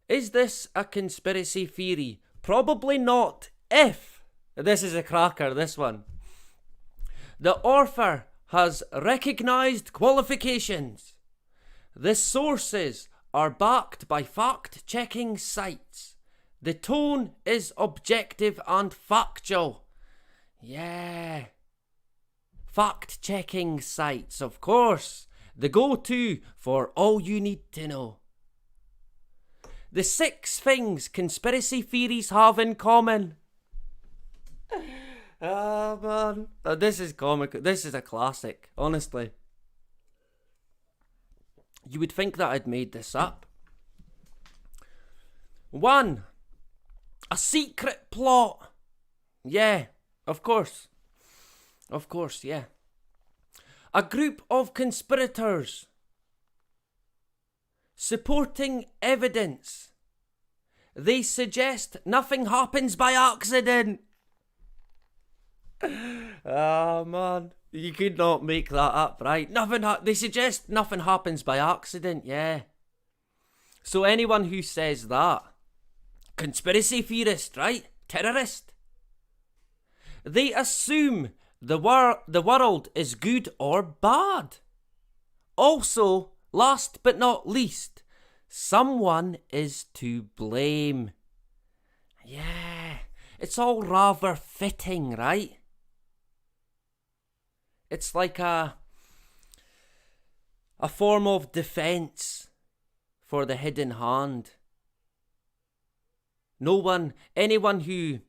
Speaker 1: Is this a conspiracy theory? Probably not if, this is a cracker, this one. The author has recognised qualifications. The sources are backed by fact-checking sites. The tone is objective and factual. Yeah. Fact-checking sites, of course. The go-to for all you need to know. The 6 things conspiracy theories have in common. Ah, man. This is comical. This is a classic, honestly. You would think that I'd made this up. 1. A secret plot. Yeah, of course. Of course, yeah. A group of conspirators. Supporting evidence. They suggest nothing happens by accident. Ah, man. You could not make that up, right? They suggest nothing happens by accident, yeah. So anyone who says that, conspiracy theorist, right? Terrorist. They assume the world is good or bad. Also, last but not least, someone is to blame. Yeah, it's all rather fitting, right? It's like a form of defence for the hidden hand. Anyone who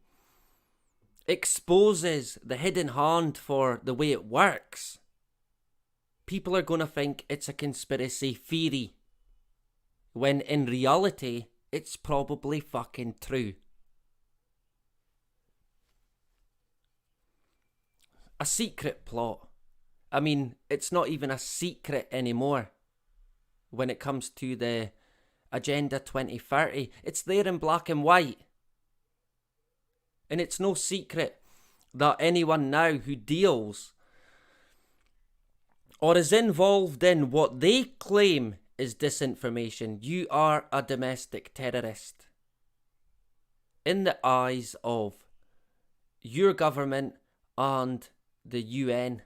Speaker 1: exposes the hidden hand for the way it works, people are going to think it's a conspiracy theory, when in reality, it's probably fucking true. A secret plot. I mean, it's not even a secret anymore when it comes to the Agenda 2030. It's there in black and white. And it's no secret that anyone now who deals or is involved in what they claim is disinformation, you are a domestic terrorist in the eyes of your government and the UN.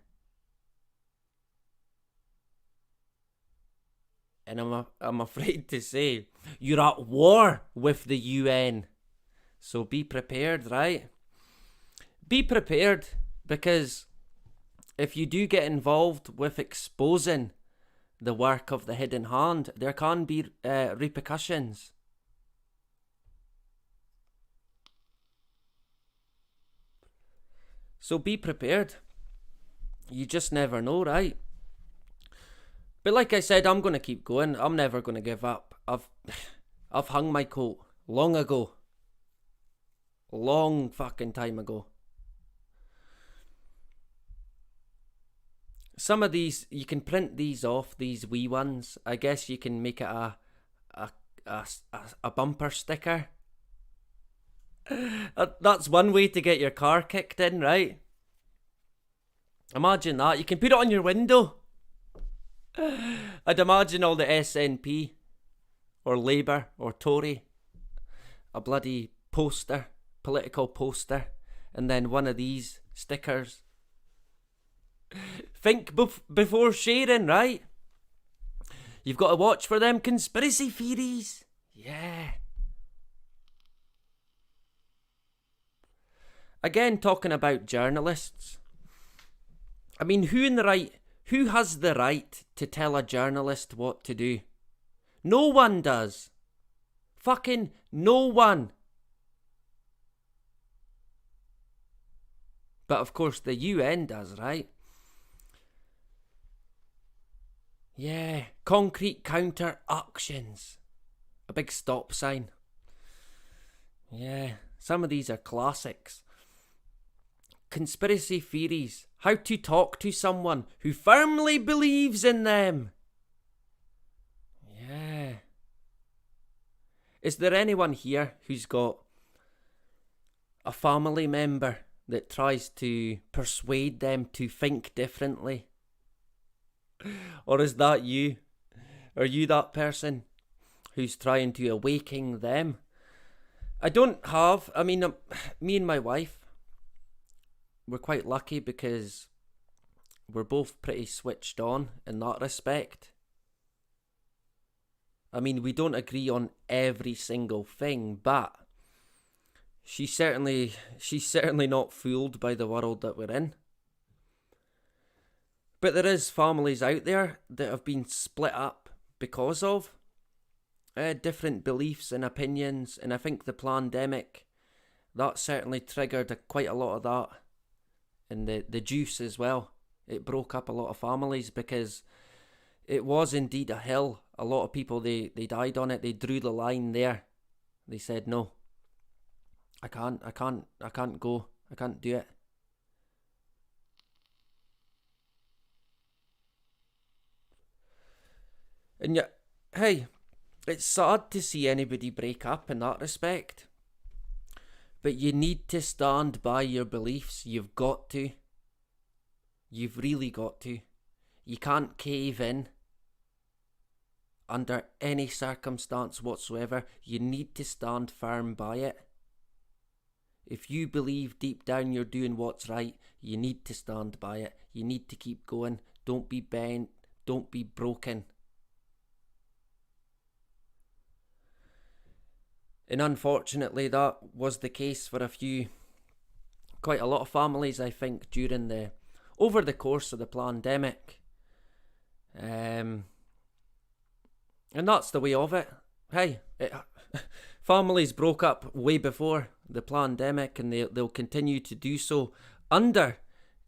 Speaker 1: And I'm afraid to say, you're at war with the UN. So be prepared, right? Be prepared, because if you do get involved with exposing the work of the hidden hand, there can be repercussions. So be prepared. You just never know, right? But like I said, I'm going to keep going. I'm never going to give up. I've hung my coat long ago. Long fucking time ago. Some of these, you can print these off, these wee ones. I guess you can make it a bumper sticker. That's one way to get your car kicked in, right? Imagine that. You can put it on your window. I'd imagine all the SNP or Labour or Tory, a bloody poster, political poster, and then one of these stickers. Think before sharing, right? You've got to watch for them conspiracy theories. Yeah. Again, talking about journalists. I mean, who has the right to tell a journalist what to do? No one does. Fucking no one. But of course the UN does, right? Yeah, concrete counter actions. A big stop sign. Yeah, some of these are classics. Conspiracy theories. How to talk to someone who firmly believes in them. Yeah. Is there anyone here who's got a family member that tries to persuade them to think differently? Or is that you? Are you that person who's trying to awaken them? Me and my wife, we're quite lucky because we're both pretty switched on in that respect. I mean, we don't agree on every single thing, but she's certainly not fooled by the world that we're in. But there is families out there that have been split up because of different beliefs and opinions, and I think the pandemic, that certainly triggered quite a lot of that. And the juice as well. It broke up a lot of families because it was indeed a hill. A lot of people, they died on it. They drew the line there. They said, no, I can't go. I can't do it. And yet, hey, it's sad to see anybody break up in that respect. But you need to stand by your beliefs. You've got to. You've really got to. You can't cave in under any circumstance whatsoever. You need to stand firm by it. If you believe deep down you're doing what's right, you need to stand by it. You need to keep going. Don't be bent. Don't be broken. And unfortunately, that was the case for quite a lot of families, I think, over the course of the pandemic. And that's the way of it. Hey, families broke up way before the pandemic, and they'll continue to do so under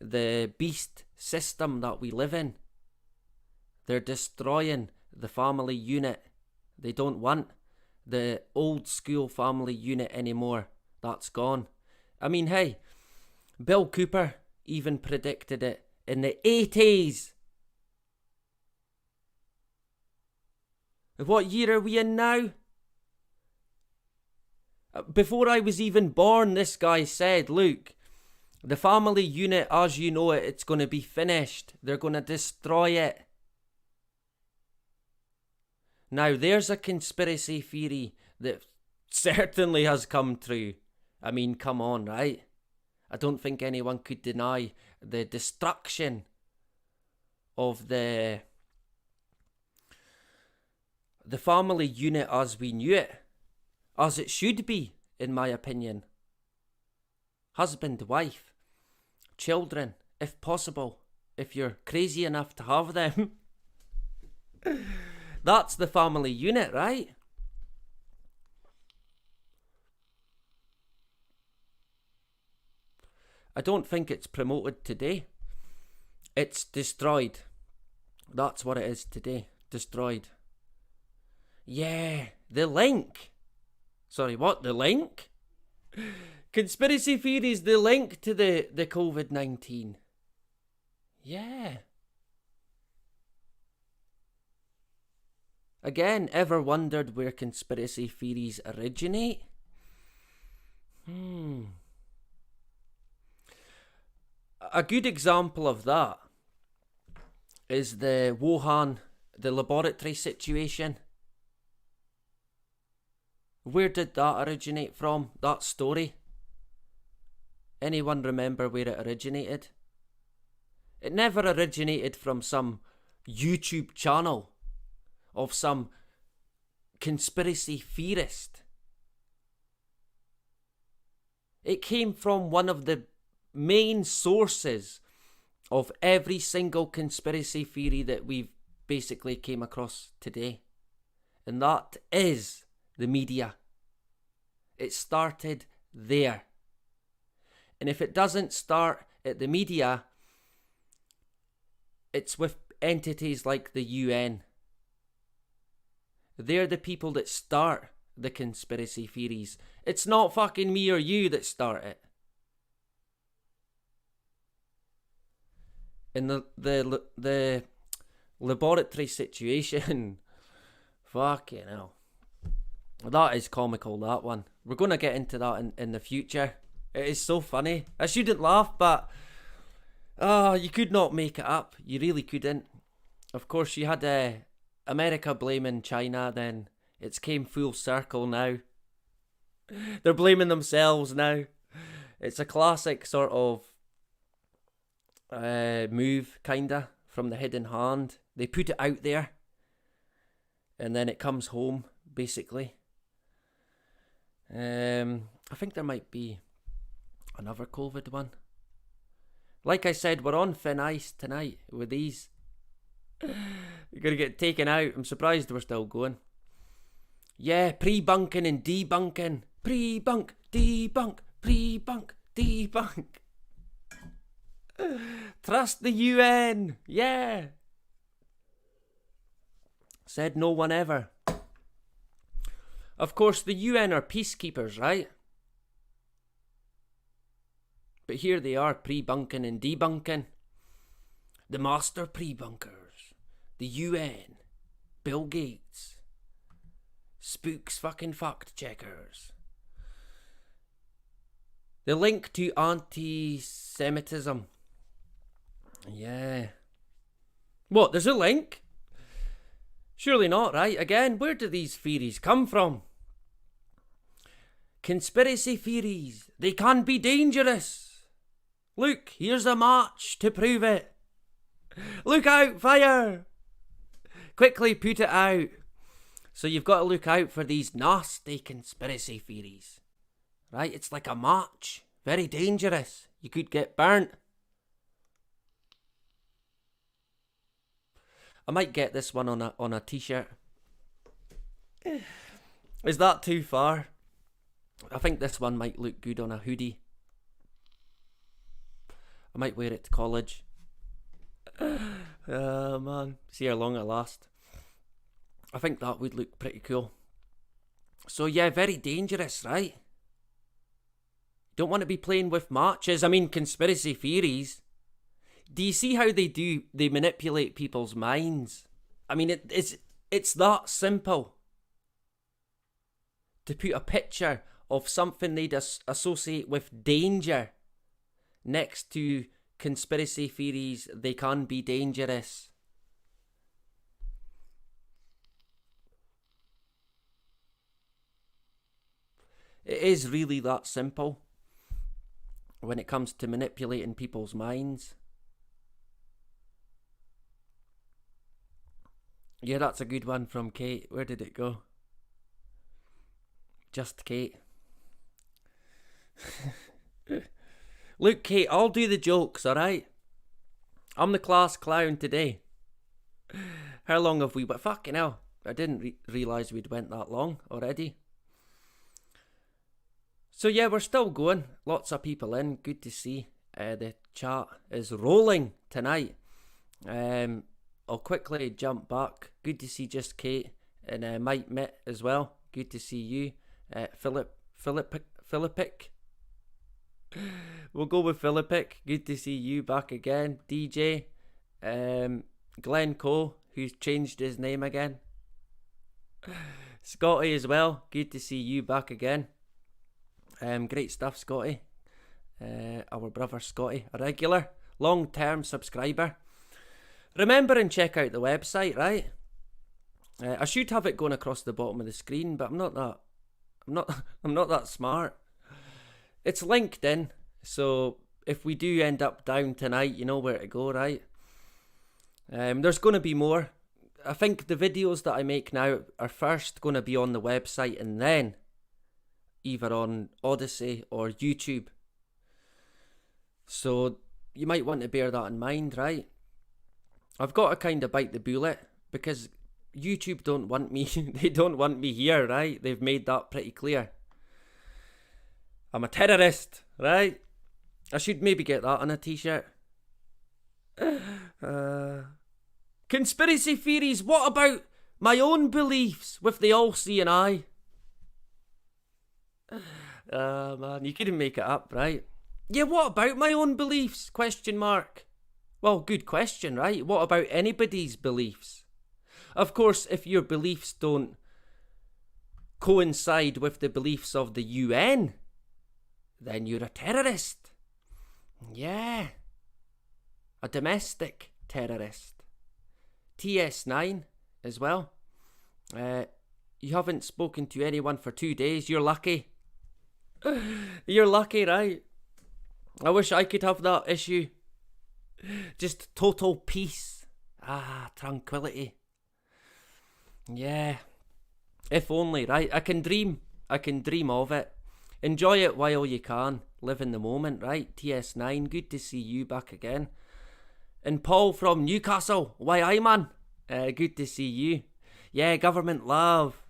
Speaker 1: the beast system that we live in. They're destroying the family unit. They don't want the old school family unit anymore. That's gone. I mean, hey, Bill Cooper even predicted it in the 80s. What year are we in now? Before I was even born, this guy said, look, the family unit as you know it, it's going to be finished. They're going to destroy it. Now, there's a conspiracy theory that certainly has come true. I mean, come on, right? I don't think anyone could deny the destruction of the family unit as we knew it. As it should be, in my opinion. Husband, wife, children, if possible, if you're crazy enough to have them. That's the family unit, right? I don't think it's promoted today. It's destroyed. That's what it is today. Destroyed. Yeah, the link. Sorry, what? The link? Conspiracy theories, the link to the COVID-19. Yeah. Again, ever wondered where conspiracy theories originate? A good example of that is the Wuhan, the laboratory situation. Where did that originate from, that story? Anyone remember where it originated? It never originated from some YouTube channel of some conspiracy theorist. It came from one of the main sources of every single conspiracy theory that we've basically came across today. And that is the media. It started there. And if it doesn't start at the media, it's with entities like the UN. They're the people that start the conspiracy theories. It's not fucking me or you that start it. And the laboratory situation, fucking hell. That is comical, that one. We're going to get into that in the future. It is so funny. I shouldn't laugh, but you could not make it up. You really couldn't. Of course, you had America blaming China, then it's came full circle now. They're blaming themselves now. It's a classic sort of move, kinda, from the hidden hand. They put it out there, and then it comes home, basically. I think there might be another COVID one. Like I said, we're on thin ice tonight with these. You're going to get taken out. I'm surprised we're still going. Yeah, pre-bunking and debunking. Pre-bunk, debunk, pre-bunk, debunk. Trust the UN. Yeah. Said no one ever. Of course, the UN are peacekeepers, right? But here they are, pre-bunking and debunking. The master pre-bunkers. The UN. Bill Gates. Spooks fucking fact checkers. The link to anti-Semitism. Yeah. What, there's a link? Surely not, right? Again, where do these theories come from? Conspiracy theories. They can be dangerous. Look, here's a match to prove it. Look out, fire! Quickly put it out. So you've got to look out for these nasty conspiracy theories. Right? It's like a match. Very dangerous. You could get burnt. I might get this one on a t-shirt. Is that too far? I think this one might look good on a hoodie. I might wear it to college. Oh man, see how long it lasts. I think that would look pretty cool. So yeah, very dangerous, right? Don't want to be playing with matches. I mean, conspiracy theories. Do you see how they manipulate people's minds? I mean, it's that simple. To put a picture of something they'd associate with danger next to conspiracy theories, they can be dangerous. It is really that simple when it comes to manipulating people's minds. Yeah, that's a good one from Kate. Where did it go? Just Kate. Look, Kate, I'll do the jokes, alright? I'm the class clown today. How long have we... But fucking hell, I didn't realise we'd went that long already. So yeah, we're still going. Lots of people in. Good to see. The chat is rolling tonight. I'll quickly jump back. Good to see just Kate and Mike Mitt as well. Good to see you. Philippic. We'll go with Philippic. Good to see you back again. DJ. Glenn Cole, who's changed his name again. Scotty as well. Good to see you back again. Great stuff, Scotty. Our brother Scotty, a regular, long-term subscriber. Remember and check out the website, right? I should have it going across the bottom of the screen, but I'm not that smart. It's LinkedIn, so if we do end up down tonight, you know where to go, right? There's going to be more. I think the videos that I make now are first going to be on the website and then either on Odyssey or YouTube. So you might want to bear that in mind, right? I've got to kind of bite the bullet because YouTube don't want me. They don't want me here, right? They've made that pretty clear. I'm a terrorist, right? I should maybe get that on a t-shirt. Conspiracy theories. What about my own beliefs with the all-seeing eye? Man, you couldn't make it up, right? Yeah, what about my own beliefs? Question mark. Well, good question, right? What about anybody's beliefs? Of course, if your beliefs don't coincide with the beliefs of the UN, then you're a terrorist. Yeah. A domestic terrorist. TS9 as well. You haven't spoken to anyone for 2 days. You're lucky. You're lucky, right? I wish I could have that issue. Just total peace. Tranquility. Yeah. If only, right? I can dream of it. Enjoy it while you can. Live in the moment, right? TS9, good to see you back again. And Paul from Newcastle. Why, aye, man. Good to see you. Yeah, government love.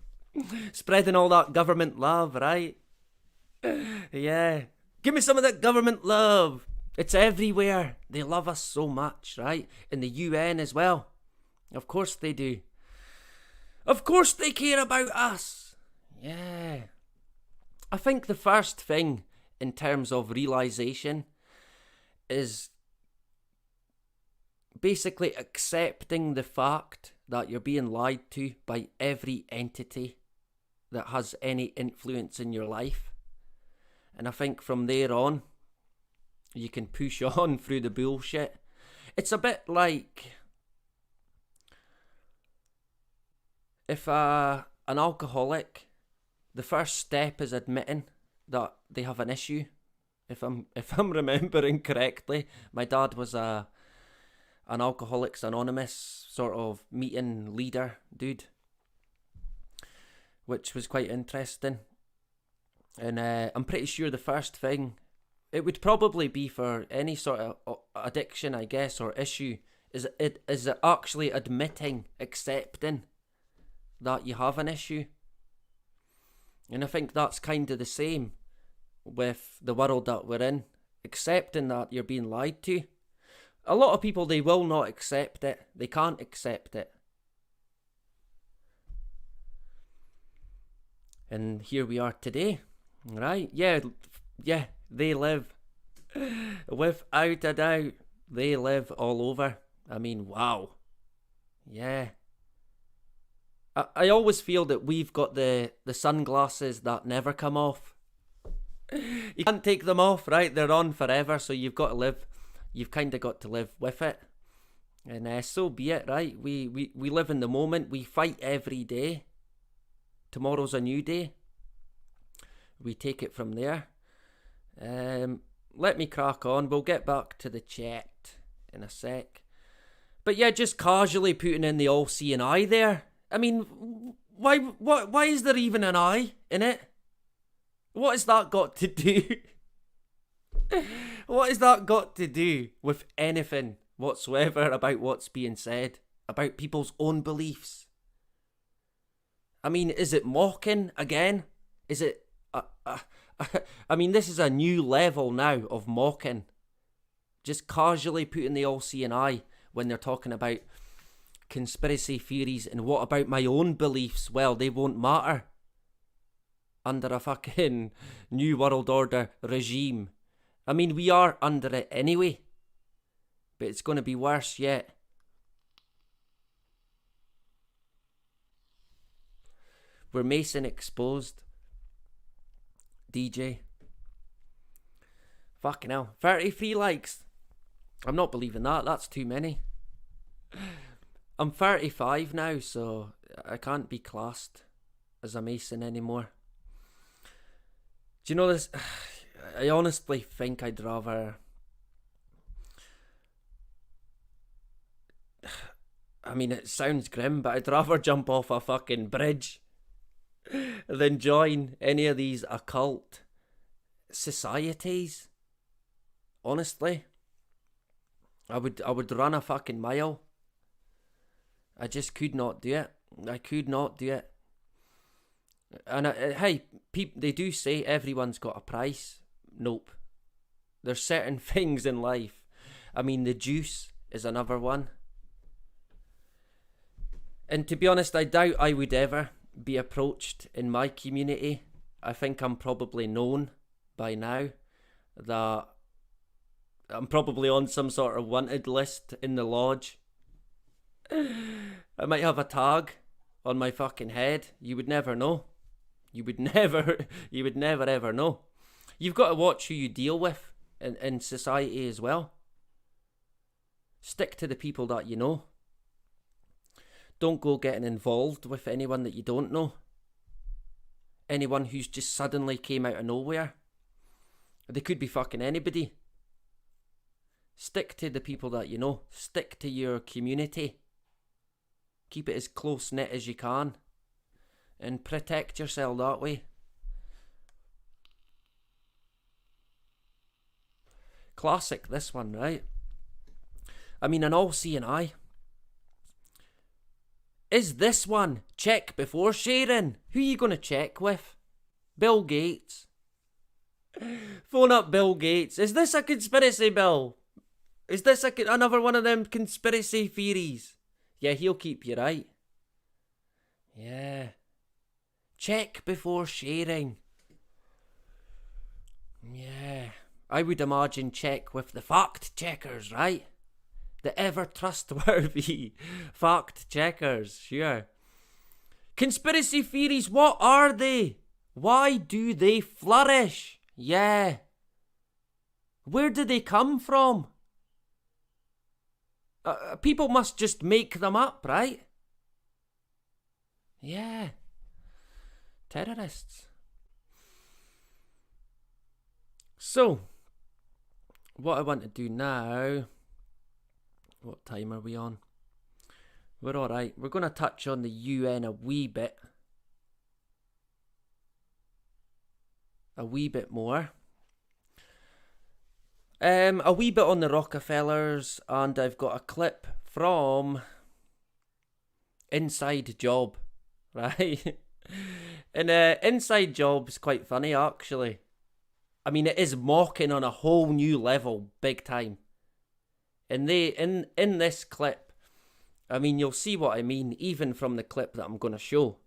Speaker 1: Spreading all that government love, right? Yeah. Give me some of that government love. It's everywhere. They love us so much, right? In the UN as well. Of course they do. Of course they care about us. Yeah. I think the first thing in terms of realisation is basically accepting the fact that you're being lied to by every entity that has any influence in your life. And I think from there on, you can push on through the bullshit. It's a bit like if an alcoholic, the first step is admitting that they have an issue. If I'm remembering correctly, my dad was an Alcoholics Anonymous sort of meeting leader dude, which was quite interesting. And I'm pretty sure the first thing, it would probably be for any sort of addiction, I guess, or issue, is actually admitting, accepting that you have an issue. And I think that's kind of the same with the world that we're in. Accepting that you're being lied to. A lot of people, they will not accept it. They can't accept it. And here we are today, right? Yeah, they live. Without a doubt, they live all over. I mean, wow. Yeah. I always feel that we've got the sunglasses that never come off. You can't take them off, right? They're on forever, so you've got to live. You've kind of got to live with it. And so be it, right? We live in the moment. We fight every day. Tomorrow's a new day. We take it from there. Let me crack on. We'll get back to the chat in a sec. But yeah, just casually putting in the all-seeing eye there. I mean, why is there even an eye in it? What has that got to do? What has that got to do with anything whatsoever about what's being said? About people's own beliefs? I mean, is it mocking again? Is it... I mean, this is a new level now of mocking. Just casually putting the all-seeing eye when they're talking about conspiracy theories and what about my own beliefs? Well, they won't matter under a fucking New World Order regime. I mean, we are under it anyway, but it's going to be worse yet. We're Mason exposed. DJ. Fucking hell. 33 likes. I'm not believing that. That's too many. I'm 35 now, so I can't be classed as a Mason anymore. Do you know this? I honestly think I'd rather... I mean, it sounds grim, but I'd rather jump off a fucking bridge than join any of these occult societies. Honestly, I would run a fucking mile. I just could not do it. I could not do it. And hey, they do say everyone's got a price. Nope. There's certain things in life. I mean, the juice is another one. And to be honest, I doubt I would ever be approached in my community. I think I'm probably known by now that I'm probably on some sort of wanted list in the lodge. I might have a tag on my fucking head. You would never know. You would never ever know. You've got to watch who you deal with in society as well. Stick to the people that you know. Don't go getting involved with anyone that you don't know. Anyone who's just suddenly came out of nowhere. They could be fucking anybody. Stick to the people that you know. Stick to your community. Keep it as close-knit as you can. And protect yourself that way. Classic, this one, right? I mean, an all-seeing eye. Is this one check before sharing? Who are you going to check with? Bill Gates. Phone up Bill Gates. Is this a conspiracy, Bill? Is this another one of them conspiracy theories? Yeah, he'll keep you right. Yeah. Check before sharing. Yeah. I would imagine check with the fact checkers, right? The ever trustworthy fact checkers, sure. Conspiracy theories, what are they? Why do they flourish? Yeah. Where do they come from? People must just make them up, right? Yeah. Terrorists. So, what I want to do now... What time are we on? We're alright. We're going to touch on the UN a wee bit. A wee bit more. A wee bit on the Rockefellers, and I've got a clip from Inside Job, right? And Inside Job's quite funny, actually. I mean, it is mocking on a whole new level, big time. And they, in this clip, I mean, you'll see what I mean, even from the clip that I'm going to show.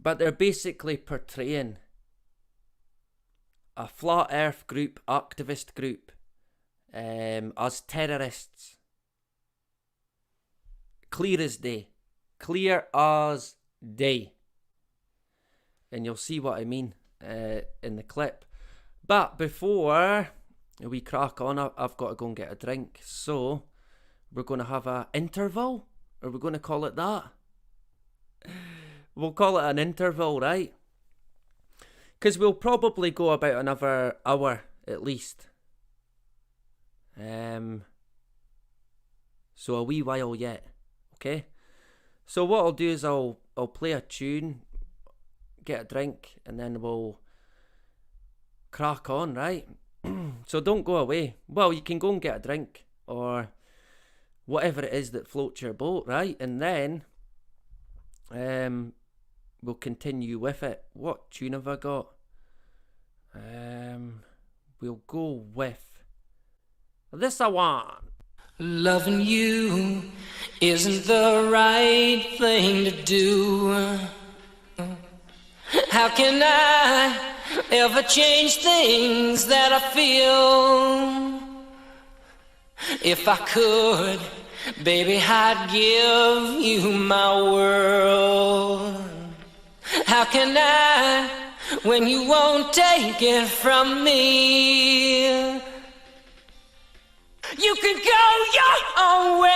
Speaker 1: but they're basically portraying a flat earth group, activist group, as terrorists. Clear as day. Clear as day. And you'll see what I mean in the clip. But before we crack on, I've got to go and get a drink. So we're going to have an interval? Are we going to call it that? We'll call it an interval, right? Because we'll probably go about another hour at least. So a wee while yet. Okay? So what I'll do is I'll play a tune, get a drink, and then we'll crack on, right? So don't go away. Well, you can go and get a drink or whatever it is that floats your boat, right? And then we'll continue with it. What tune have I got? We'll go with this one.
Speaker 2: Loving you isn't the right thing to do. How can I ever change things that I feel? If I could, baby, I'd give you my world. How can I when you won't take it from me? You can go your own way,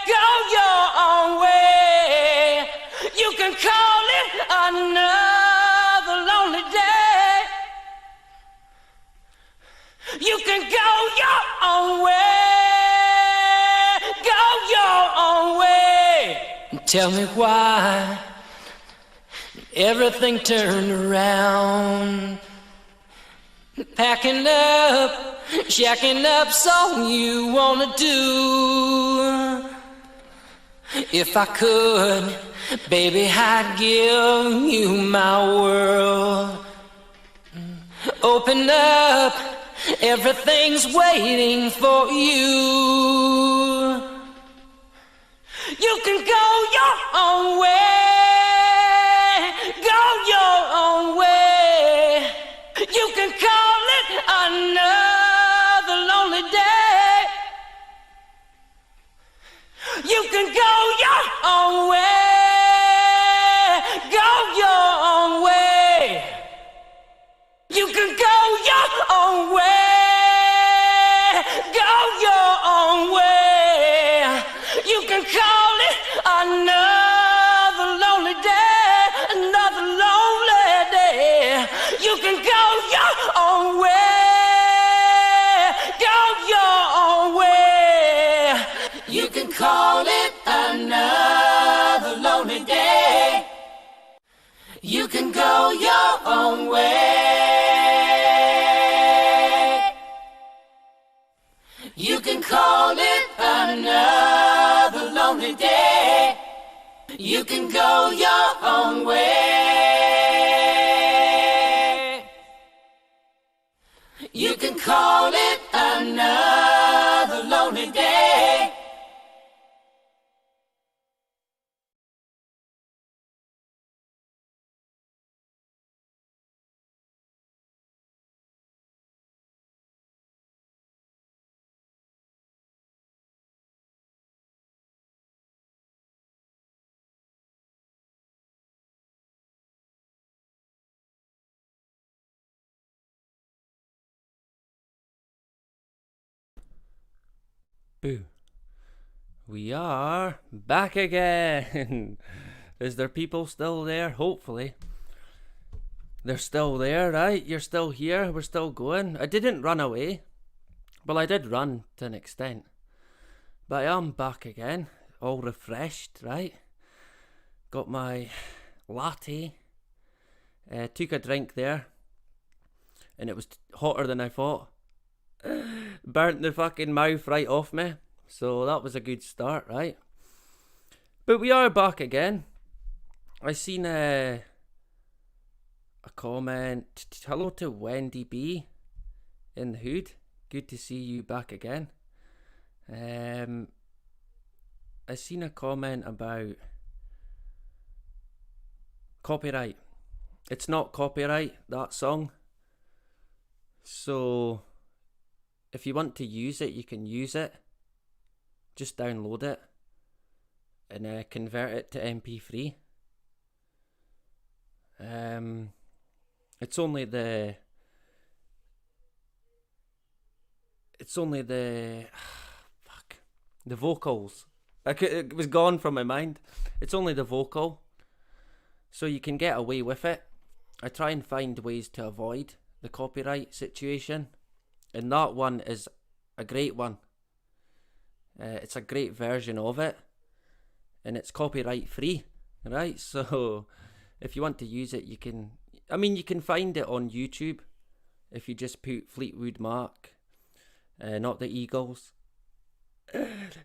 Speaker 2: go your own way. You can call it another lonely day. You can go your own way, go your own way. Tell me why everything turned around. Packing up, shacking up, so you wanna do. If I could, baby, I'd give you my world. Open up, everything's waiting for you. You can go your own way, go your own way. You can call it another lonely day. You can go your own way, go your own way. You can go your own way, go your own way. You can call it another lonely day, another lonely day. You can go your own way, go your own way. You can call it another lonely day. You can go your own way. You can call it another lonely day. You can go your own way. You can call it another lonely day.
Speaker 1: Boo. We are back again. Is there people still there? Hopefully. They're still there, right? You're still here. We're still going. I didn't run away. Well, I did run to an extent. But I am back again. All refreshed, right? Got my latte. Took a drink there. And it was hotter than I thought. Burnt the fucking mouth right off me. So that was a good start, right? But we are back again. I seen a comment. Hello to Wendy B in the hood. Good to see you back again. I seen a comment about copyright. It's not copyright, that song. So if you want to use it, you can use it. Just download it and convert it to MP3. It's only the the vocals. It was gone from my mind. It's only the vocal, so you can get away with it. I try and find ways to avoid the copyright situation, and that one is a great one. It's a great version of it, and it's copyright free, right? So if you want to use it, you can. I mean, you can find it on YouTube if you just put Fleetwood Mac, not the Eagles.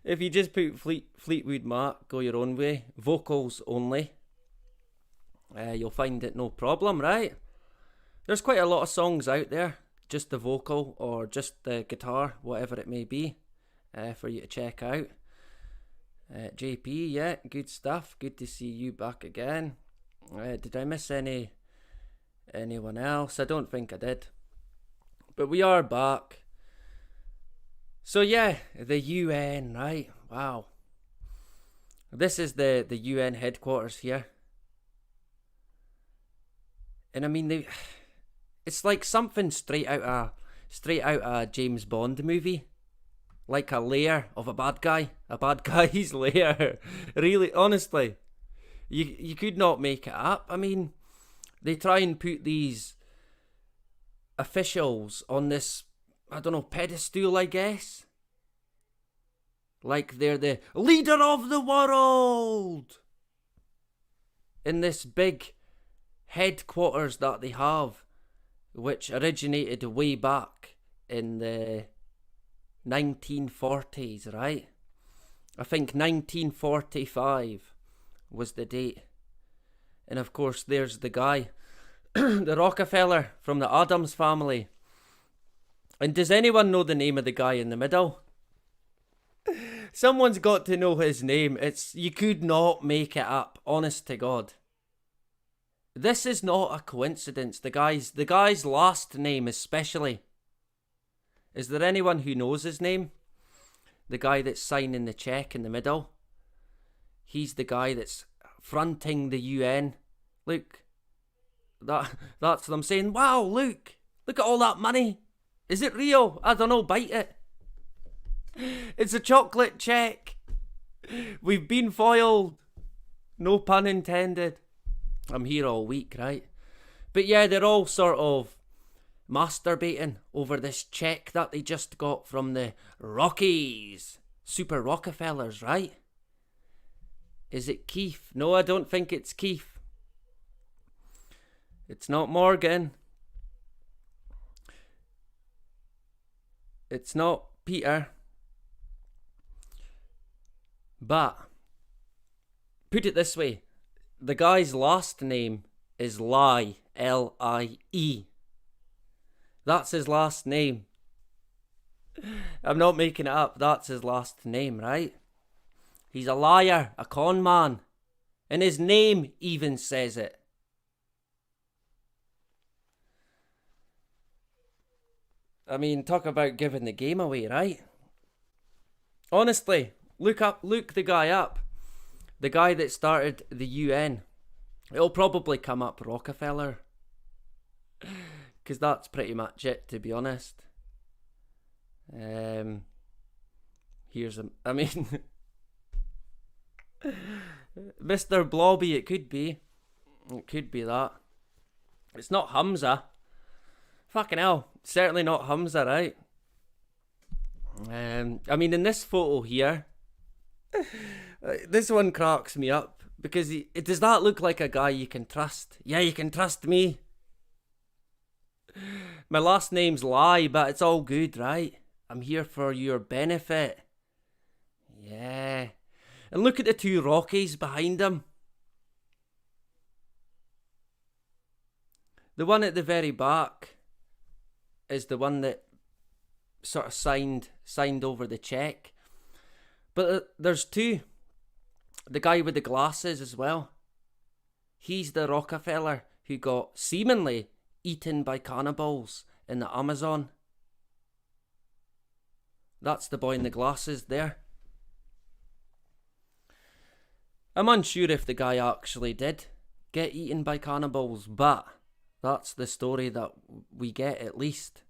Speaker 1: If you just put Fleetwood Mac, Go Your Own Way, vocals only, you'll find it no problem, right? There's quite a lot of songs out there, just the vocal or just the guitar, whatever it may be, for you to check out. JP, yeah, good stuff. Good to see you back again. Did I miss anyone else? I don't think I did. But we are back. So yeah, the UN, right? Wow. This is the UN headquarters here. And I mean, it's like something straight out a James Bond movie. Like a lair of a bad guy's lair. Really, honestly. You could not make it up. I mean, they try and put these officials on this, I don't know, pedestal, I guess. Like they're the leader of the world. In this big headquarters that they have, which originated way back in the 1940s, right? I think 1945 was the date. And of course, there's the guy, the Rockefeller from the Addams family. And does anyone know the name of the guy in the middle? Someone's got to know his name. You could not make it up, honest to God. This is not a coincidence. The guy's last name especially. Is there anyone who knows his name? The guy that's signing the check in the middle. He's the guy that's fronting the UN. Look, that's what I'm saying. Wow, look at all that money. Is it real? I don't know, bite it. It's a chocolate check. We've been foiled. No pun intended. I'm here all week, right? But yeah, they're all sort of masturbating over this check that they just got from the Rockies. Super Rockefellers, right? Is it Keith? No, I don't think it's Keith. It's not Morgan. It's not Peter. But, put it this way. The guy's last name is Lie. L-I-E. That's his last name. I'm not making it up. That's his last name, right? He's a liar, a con man. And his name even says it. I mean, talk about giving the game away, right? Honestly, look the guy up. The guy that started the UN. It'll probably come up Rockefeller. Because that's pretty much it, to be honest. Here's I mean, Mr. Blobby, it could be. It could be that. It's not Hamza. Fucking hell. Certainly not Hamza, right? I mean, in this photo here, this one cracks me up. Because does that look like a guy you can trust? Yeah, you can trust me. My last name's Lie, but it's all good, right? I'm here for your benefit. Yeah. And look at the two Rockies behind him. The one at the very back is the one that sort of signed over the check. But there's two. The guy with the glasses as well. He's the Rockefeller who got seemingly eaten by cannibals in the Amazon. That's the boy in the glasses there. I'm unsure if the guy actually did get eaten by cannibals, but that's the story that we get, at least.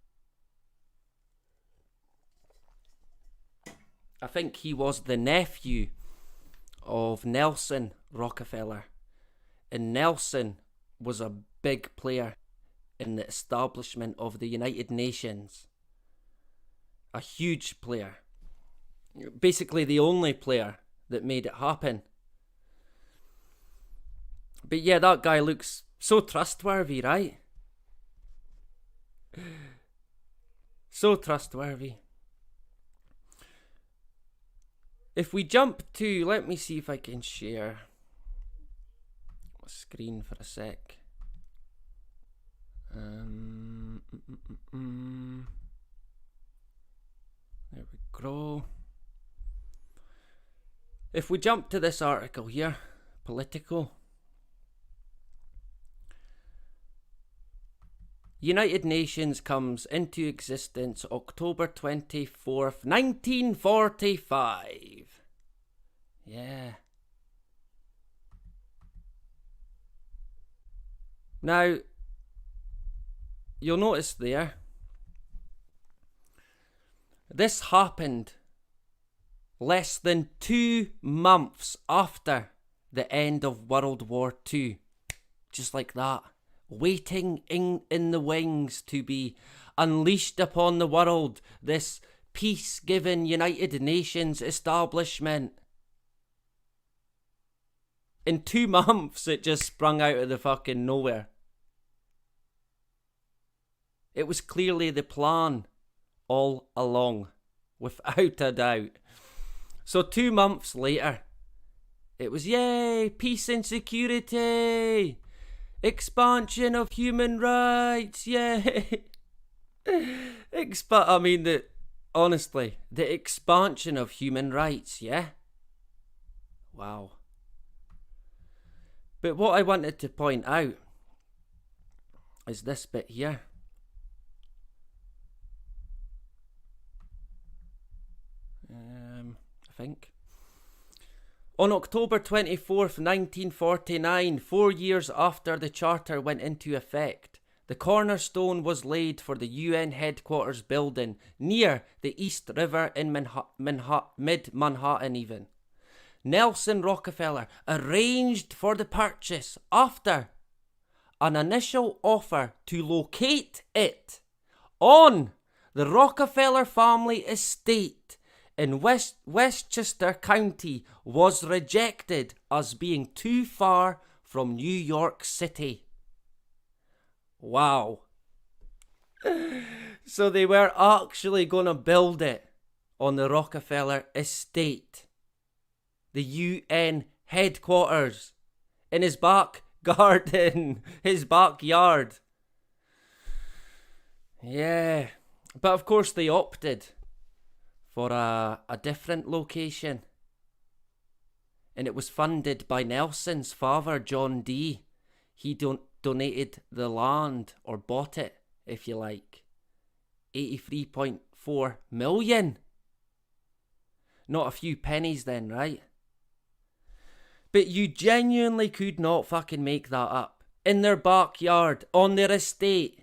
Speaker 1: I think he was the nephew of Nelson Rockefeller. And Nelson was a big player in the establishment of the United Nations. A huge player. Basically the only player that made it happen. But yeah, that guy looks so trustworthy, right? So trustworthy. If we jump to, let me see if I can share my screen for a sec. There we go. If we jump to this article here, Politico. United Nations comes into existence October 24th, 1945. Yeah. Now, you'll notice there, this happened less than 2 months after the end of World War II. Just like that. Waiting in the wings to be unleashed upon the world, this peace-giving United Nations establishment. In 2 months, it just sprung out of the fucking nowhere. It was clearly the plan all along, without a doubt. So 2 months later, it was, yay, peace and security! Expansion of human rights, yay! Honestly, the expansion of human rights, yeah? Wow. But what I wanted to point out is this bit here. I think. On October 24th, 1949, 4 years after the Charter went into effect, the cornerstone was laid for the UN headquarters building near the East River in mid-Manhattan even. Nelson Rockefeller arranged for the purchase after an initial offer to locate it on the Rockefeller family estate in Westchester County was rejected as being too far from New York City. Wow. So they were actually going to build it on the Rockefeller estate. The UN headquarters. In his back garden. His backyard. Yeah. But of course they opted for a different location. And it was funded by Nelson's father, John D. He donated the land, or bought it, if you like. 83.4 million. Not a few pennies then, right? But you genuinely could not fucking make that up. In their backyard, on their estate.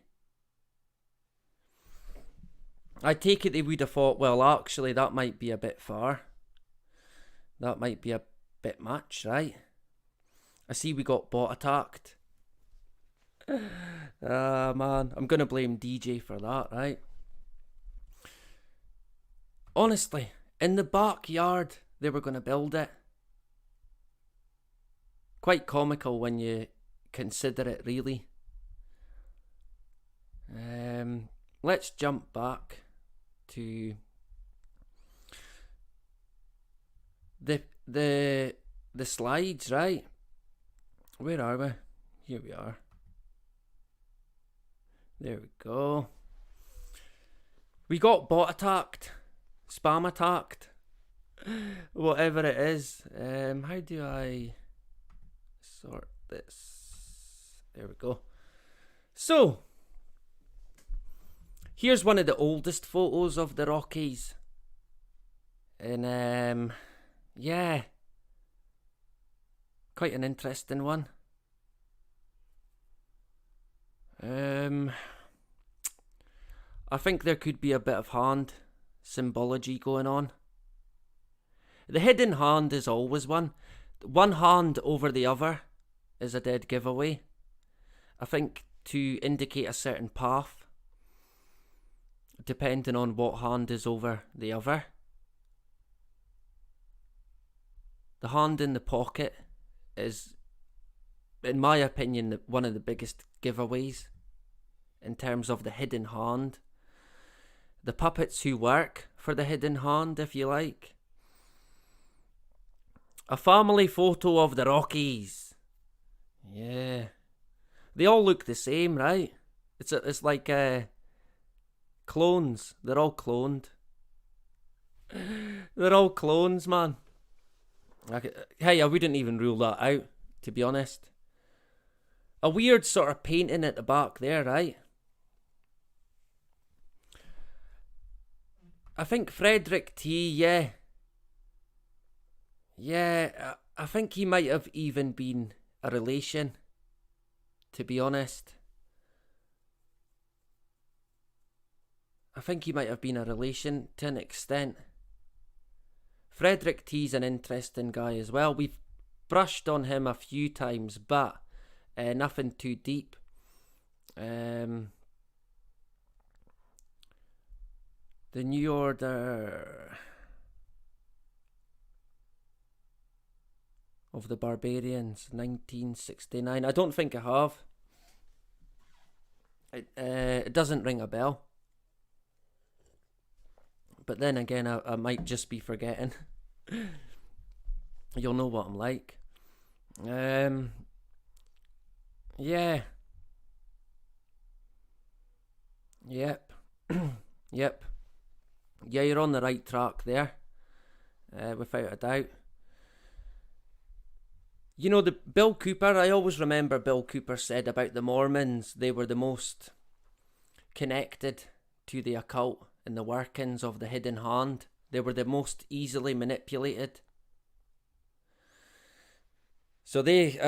Speaker 1: I take it they would have thought, well, actually, that might be a bit far. That might be a bit much, right? I see we got bot attacked. Man, I'm going to blame DJ for that, right? Honestly, in the backyard, they were going to build it. Quite comical when you consider it, really. Let's jump back to the slides, right? Where are we? Here we are. There we go. We got bot attacked, spam attacked, whatever it is. How do I sort this? There we go. So, here's one of the oldest photos of the Rockies. And, yeah, quite an interesting one. I think there could be a bit of hand symbology going on. The hidden hand is always one. One hand over the other is a dead giveaway. I think to indicate a certain path, depending on what hand is over the other. The hand in the pocket is, in my opinion, one of the biggest giveaways in terms of the hidden hand. The puppets who work for the hidden hand, if you like. A family photo of the Rockies. Yeah. They all look the same, right? It's like clones. They're all cloned. They're all clones, man. Hey, I wouldn't even rule that out, to be honest. A weird sort of painting at the back there, right? I think Frederick T, yeah. Yeah, I think he might have even been a relation, to be honest. I think he might have been a relation to an extent. Frederick T's an interesting guy as well. We've brushed on him a few times, but nothing too deep. The New Order of the Barbarians, 1969. I don't think I have. It doesn't ring a bell. But then again, I might just be forgetting. You'll know what I'm like. Yeah. Yep. Yep. Yeah, you're on the right track there. Without a doubt. You know, the Bill Cooper, I always remember Bill Cooper said about the Mormons, they were the most connected to the occult and the workings of the hidden hand. They were the most easily manipulated. So they,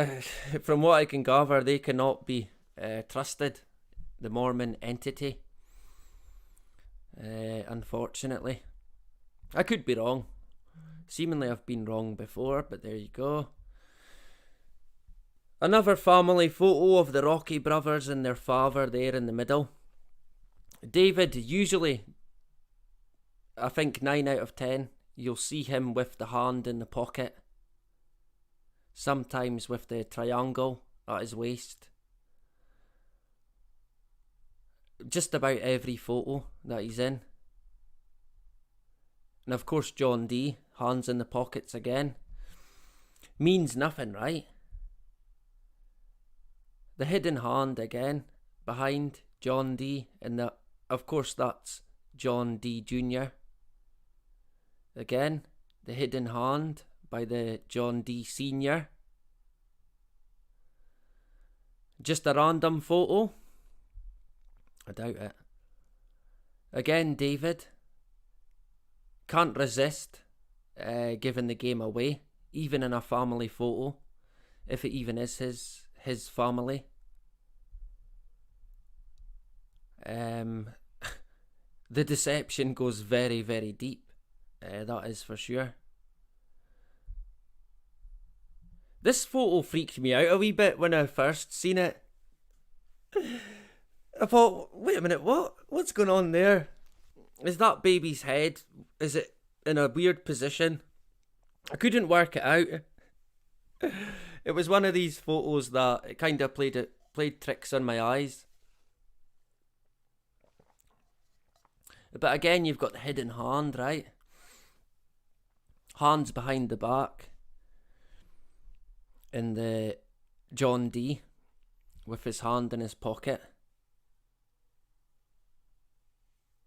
Speaker 1: from what I can gather, they cannot be trusted, the Mormon entity. Unfortunately. I could be wrong. Seemingly I've been wrong before, but there you go. Another family photo of the Rocky brothers and their father there in the middle. David, usually, I think 9 out of 10, you'll see him with the hand in the pocket. Sometimes with the triangle at his waist. Just about every photo that he's in. And of course John D, hands in the pockets again. Means nothing, right? The hidden hand again, behind John D, and of course that's John D Jr. Again, the hidden hand by the John D Sr. Just a random photo? I doubt it. Again, David. Can't resist giving the game away, even in a family photo, if it even is his family. The deception goes very, very deep. That is for sure. This photo freaked me out a wee bit when I first seen it. I thought, wait a minute, what's going on there? Is that baby's head? Is it in a weird position? I couldn't work it out. It was one of these photos that it kind of played tricks on my eyes. But again, you've got the hidden hand, right? Hands behind the back. And the John D with his hand in his pocket.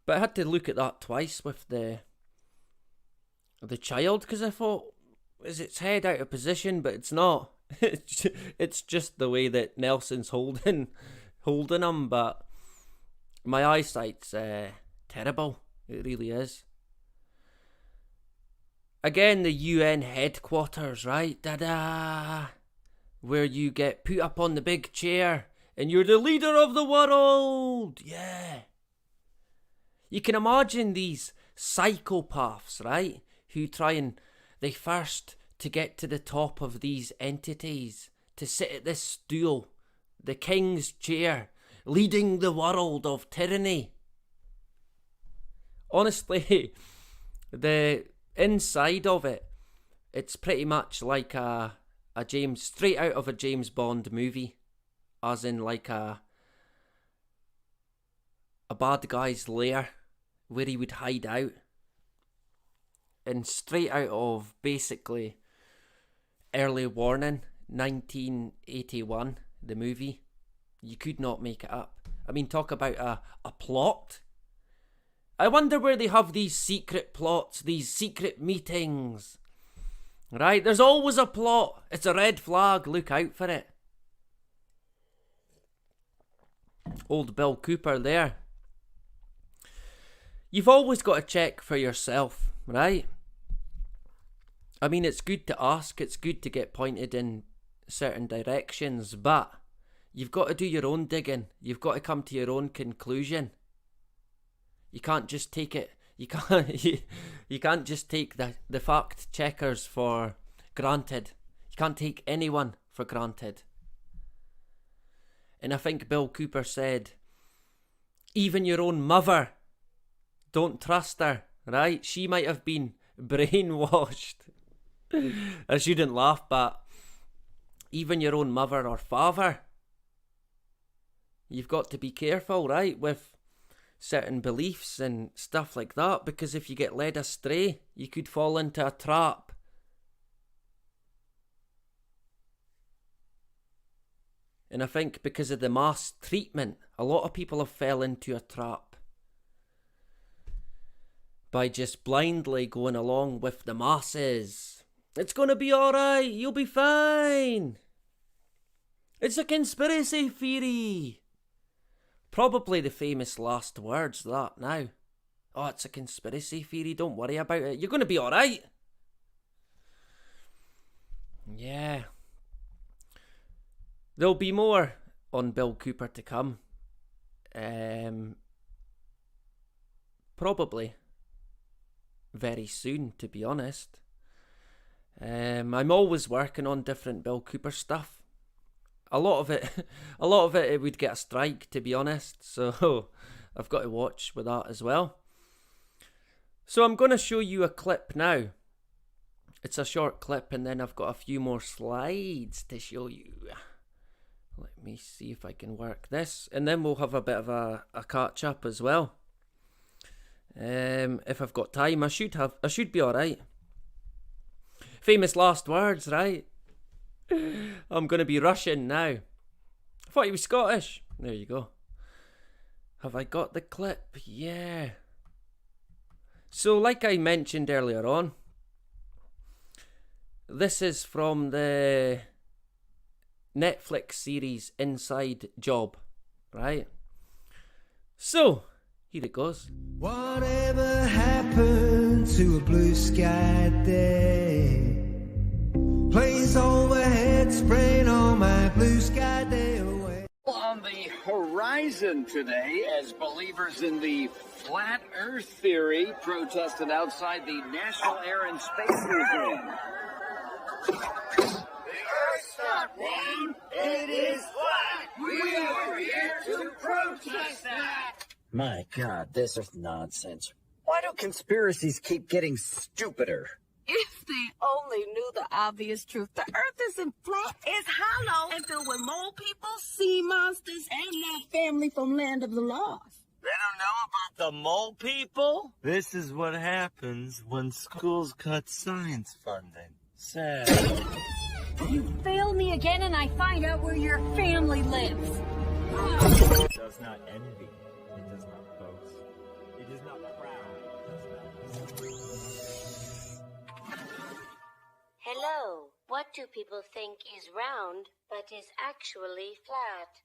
Speaker 1: But I had to look at that twice with the child, because I thought, is its head out of position? But it's not. It's just the way that Nelson's holding him, but my eyesight's terrible. It really is. Again, the UN headquarters, right? Da-da! Where you get put up on the big chair and you're the leader of the world! Yeah! You can imagine these psychopaths, right? Who they first to get to the top of these entities, to sit at this stool, the king's chair, leading the world of tyranny. Honestly, the inside of it, it's pretty much like straight out of a James Bond movie, as in like a bad guy's lair where he would hide out, and straight out of basically Early Warning 1981, the movie. You could not make it up. I mean, talk about a plot. I wonder where they have these secret plots, these secret meetings. Right? There's always a plot. It's a red flag. Look out for it. Old Bill Cooper there. You've always got to check for yourself, right? I mean, it's good to ask. It's good to get pointed in certain directions, but you've got to do your own digging. You've got to come to your own conclusion. You can't just take it. You can't just take the fact checkers for granted. You can't take anyone for granted. And I think Bill Cooper said, even your own mother, don't trust her, right? She might have been brainwashed. I shouldn't laugh, but even your own mother or father, you've got to be careful, right, with certain beliefs and stuff like that, because if you get led astray, you could fall into a trap. And I think because of the mass treatment, a lot of people have fell into a trap by just blindly going along with the masses. It's going to be alright, you'll be fine. It's a conspiracy theory. Probably the famous last words, that now. Oh, it's a conspiracy theory, don't worry about it. You're going to be alright. Yeah. There'll be more on Bill Cooper to come. Probably very soon, to be honest. I'm always working on different Bill Cooper stuff. A lot of it would get a strike, to be honest. So I've got to watch with that as well. So I'm going to show you a clip now. It's a short clip, and then I've got a few more slides to show you. Let me see if I can work this, and then we'll have a bit of a catch up as well. If I've got time, I should be alright. Famous last words, right? I'm going to be Russian now. I thought he was Scottish. There you go. Have I got the clip? Yeah. So like I mentioned earlier on, this is from the Netflix series Inside Job, right? So, here it goes.
Speaker 3: Whatever happened to a blue sky day? Planes overhead spraying on my blue sky day away.
Speaker 4: On the horizon today, as believers in the flat earth theory protested outside the National Air and Space Museum.
Speaker 5: The Earth's not round, it is flat. We are here to protest that.
Speaker 6: My God, this is nonsense. Why do conspiracies keep getting stupider?
Speaker 7: If they only knew the obvious truth, the earth isn't flat, it's hollow and filled with mole people, sea monsters, and that family from Land of the Lost.
Speaker 6: They don't know about the mole people?
Speaker 8: This is what happens when schools cut science funding. Sad.
Speaker 7: You fail me again and I find out where your family lives.
Speaker 8: It does not envy. It does not boast. It is not proud. It does not.
Speaker 9: Hello, What do people think is round, but is actually flat?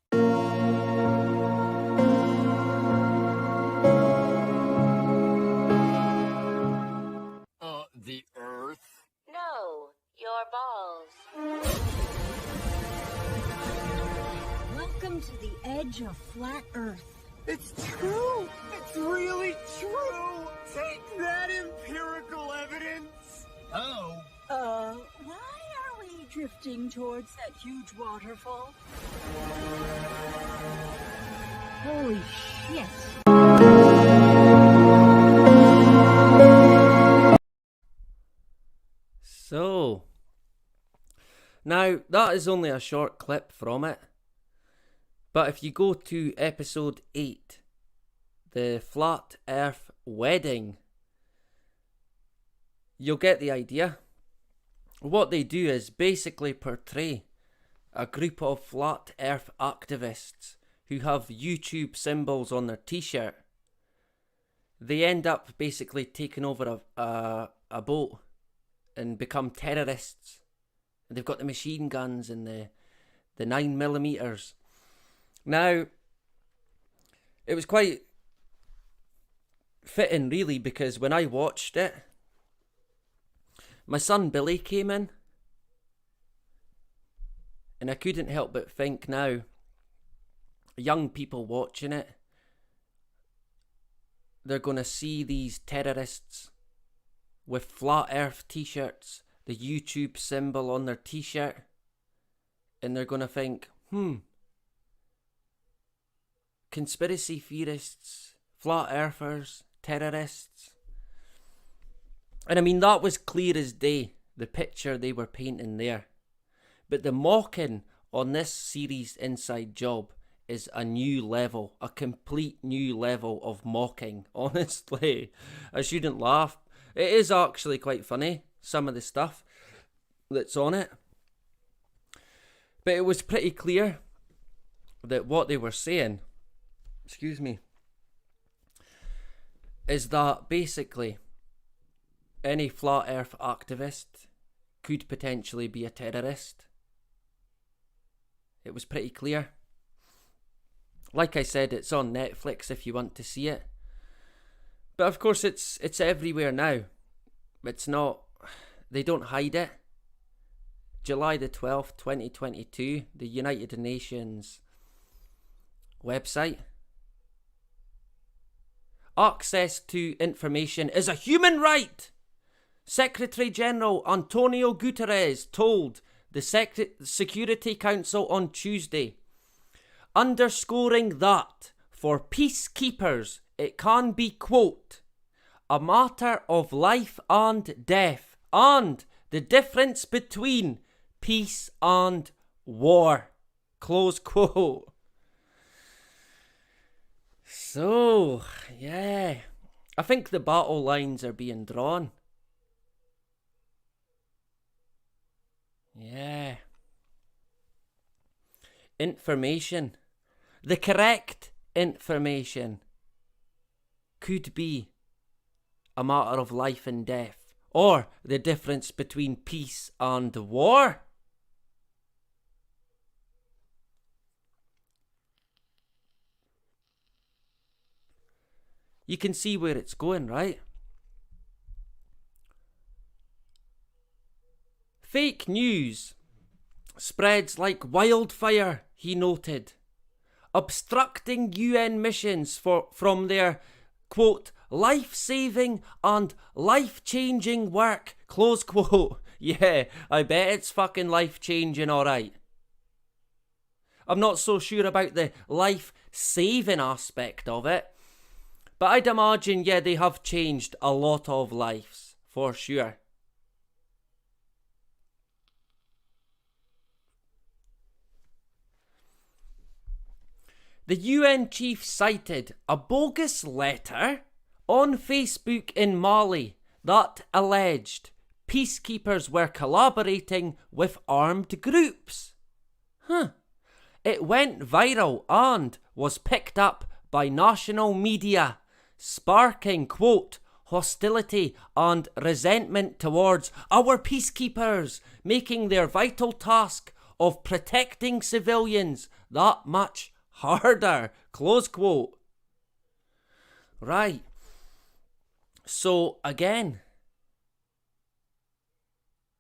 Speaker 6: The Earth?
Speaker 9: No, your balls.
Speaker 7: Welcome to the edge of flat Earth.
Speaker 5: It's true! It's really true! Take that, empirical evidence!
Speaker 6: Oh.
Speaker 7: Why are we drifting towards that huge waterfall? Holy shit.
Speaker 1: So, now that is only a short clip from it, but if you go to episode 8, the Flat Earth Wedding, you'll get the idea. What they do is basically portray a group of Flat Earth activists who have YouTube symbols on their t-shirt. They end up basically taking over a boat and become terrorists. They've got the machine guns and the 9mm. Now, it was quite fitting really, because when I watched it, my son Billy came in, and I couldn't help but think now, young people watching it, they're going to see these terrorists with flat earth t-shirts, the YouTube symbol on their t-shirt, and they're going to think, conspiracy theorists, flat earthers, terrorists. And I mean, that was clear as day, the picture they were painting there. But the mocking on this series Inside Job is a new level, a complete new level of mocking. Honestly, I shouldn't laugh. It is actually quite funny, some of the stuff that's on it. But it was pretty clear that what they were saying, is that basically any flat earth activist could potentially be a terrorist. It was pretty clear. Like I said, it's on Netflix if you want to see it. But of course it's everywhere now. It's not, they don't hide it. July the 12th, 2022, the United Nations website. Access to information is a human right. Secretary General Antonio Guterres told the Security Council on Tuesday, underscoring that for peacekeepers it can be, quote, a matter of life and death, and the difference between peace and war, close quote. So, yeah, I think the battle lines are being drawn. Yeah. Information, the correct information, could be a matter of life and death, or the difference between peace and war. You can see where it's going, right? Fake news spreads like wildfire, he noted, obstructing UN missions from their, quote, life-saving and life-changing work, close quote. Yeah, I bet it's fucking life-changing, alright. I'm not so sure about the life-saving aspect of it, but I'd imagine, yeah, they have changed a lot of lives, for sure. The UN chief cited a bogus letter on Facebook in Mali that alleged peacekeepers were collaborating with armed groups. It went viral and was picked up by national media, sparking, quote, hostility and resentment towards our peacekeepers, making their vital task of protecting civilians that much harder. Close quote. Right. So again,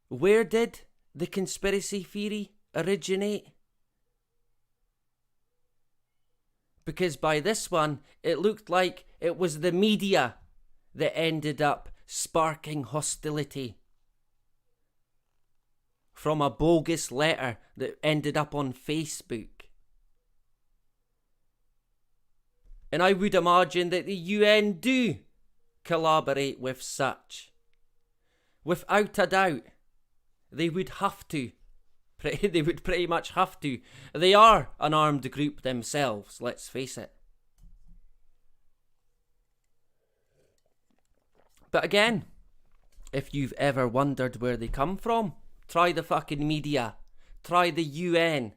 Speaker 1: where did the conspiracy theory originate? Because by this one, it looked like it was the media that ended up sparking hostility from a bogus letter that ended up on Facebook. And I would imagine that the UN do collaborate with such. Without a doubt, they would have to. They would pretty much have to. They are an armed group themselves, let's face it. But again, if you've ever wondered where they come from, try the fucking media. Try the UN.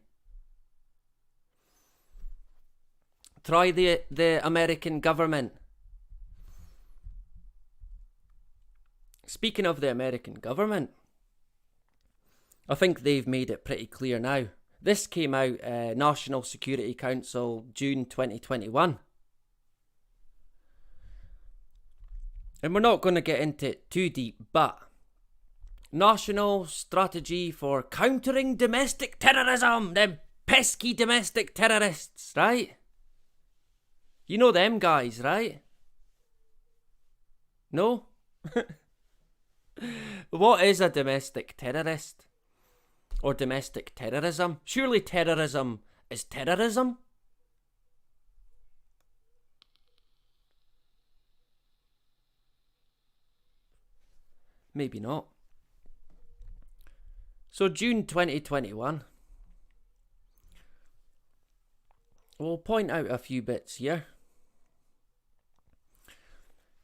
Speaker 1: Try the American government. Speaking of the American government, I think they've made it pretty clear now. This came out National Security Council June 2021. And we're not going to get into it too deep, but National Strategy for Countering Domestic Terrorism, them pesky domestic terrorists, right? You know them guys, right? No? What is a domestic terrorist? Or domestic terrorism? Surely terrorism is terrorism? Maybe not. So June 2021. We'll point out a few bits here.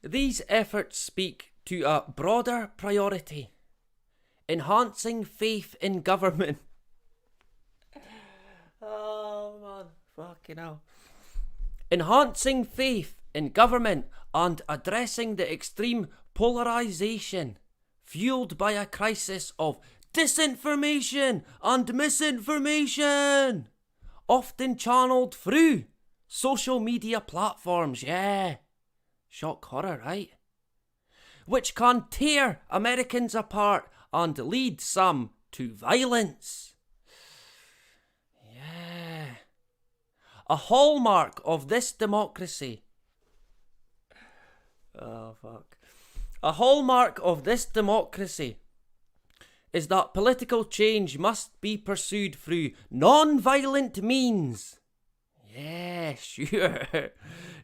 Speaker 1: These efforts speak to a broader priority: enhancing faith in government. Oh man, fucking hell. Enhancing faith in government and addressing the extreme polarisation fueled by a crisis of disinformation and misinformation, often channeled through social media platforms. Yeah, shock horror, right? Which can tear Americans apart and lead some to violence. Yeah. A hallmark of this democracy. Oh, fuck. A hallmark of this democracy is that political change must be pursued through non-violent means. Yeah, sure.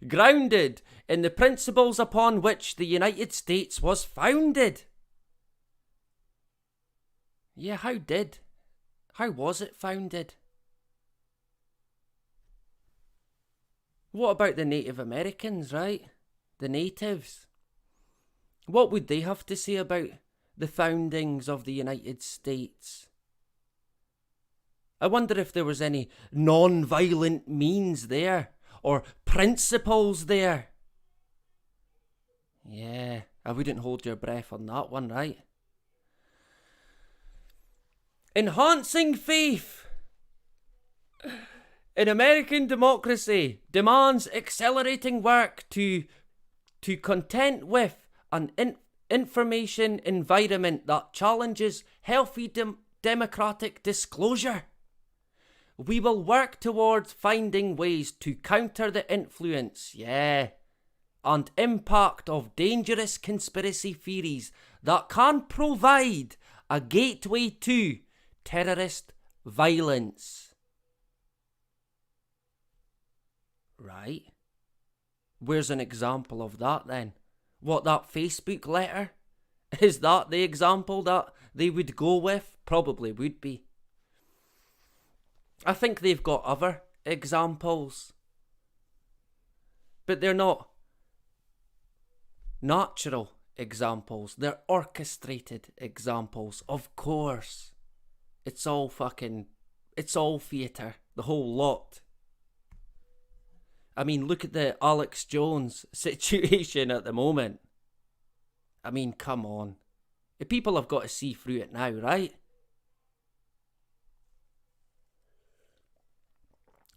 Speaker 1: Grounded in the principles upon which the United States was founded. Yeah, how was it founded? What about the Native Americans, right? The natives. What would they have to say about the foundings of the United States? I wonder if there was any non-violent means there, or principles there. Yeah, I wouldn't hold your breath on that one, right? Enhancing faith in American democracy demands accelerating work to contend with an information environment that challenges healthy democratic disclosure. We will work towards finding ways to counter the influence, and impact of dangerous conspiracy theories that can provide a gateway to terrorist violence. Right? Where's an example of that then? What, that Facebook letter? Is that the example that they would go with? Probably would be. I think they've got other examples. But they're not natural examples. They're orchestrated examples, of course. It's all theatre, the whole lot. I mean, look at the Alex Jones situation at the moment. I mean, come on. The people have got to see through it now, right?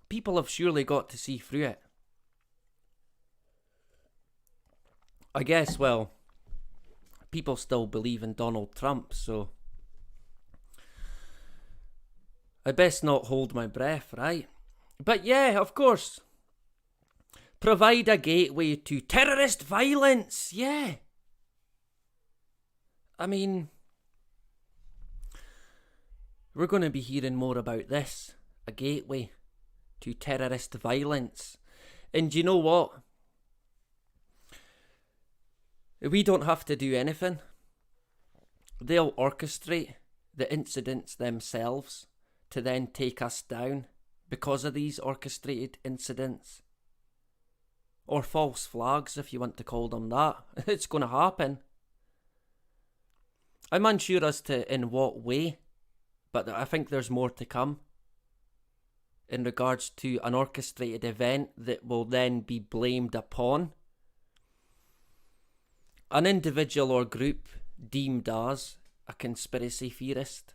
Speaker 1: People have surely got to see through it. I guess, well, people still believe in Donald Trump, so I best not hold my breath, right? But yeah, of course. Provide a gateway to terrorist violence, yeah. I mean, we're going to be hearing more about this. A gateway to terrorist violence. And you know what? We don't have to do anything. They'll orchestrate the incidents themselves to then take us down because of these orchestrated incidents. Or false flags, if you want to call them that. It's going to happen. I'm unsure as to in what way, but I think there's more to come in regards to an orchestrated event that will then be blamed upon an individual or group deemed as a conspiracy theorist.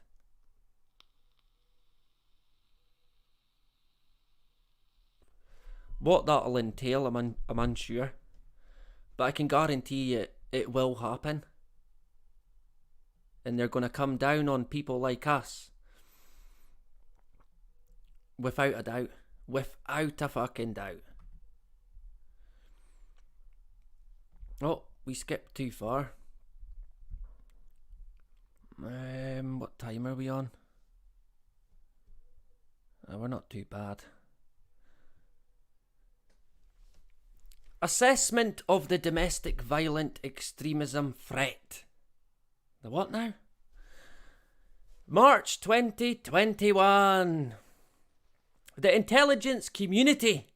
Speaker 1: What that'll entail, I'm unsure. But I can guarantee it will happen. And they're going to come down on people like us. Without a doubt. Without a fucking doubt. Oh, we skipped too far. What time are we on? We're not too bad. Assessment of the domestic violent extremism threat. The what now? March 2021. The intelligence community.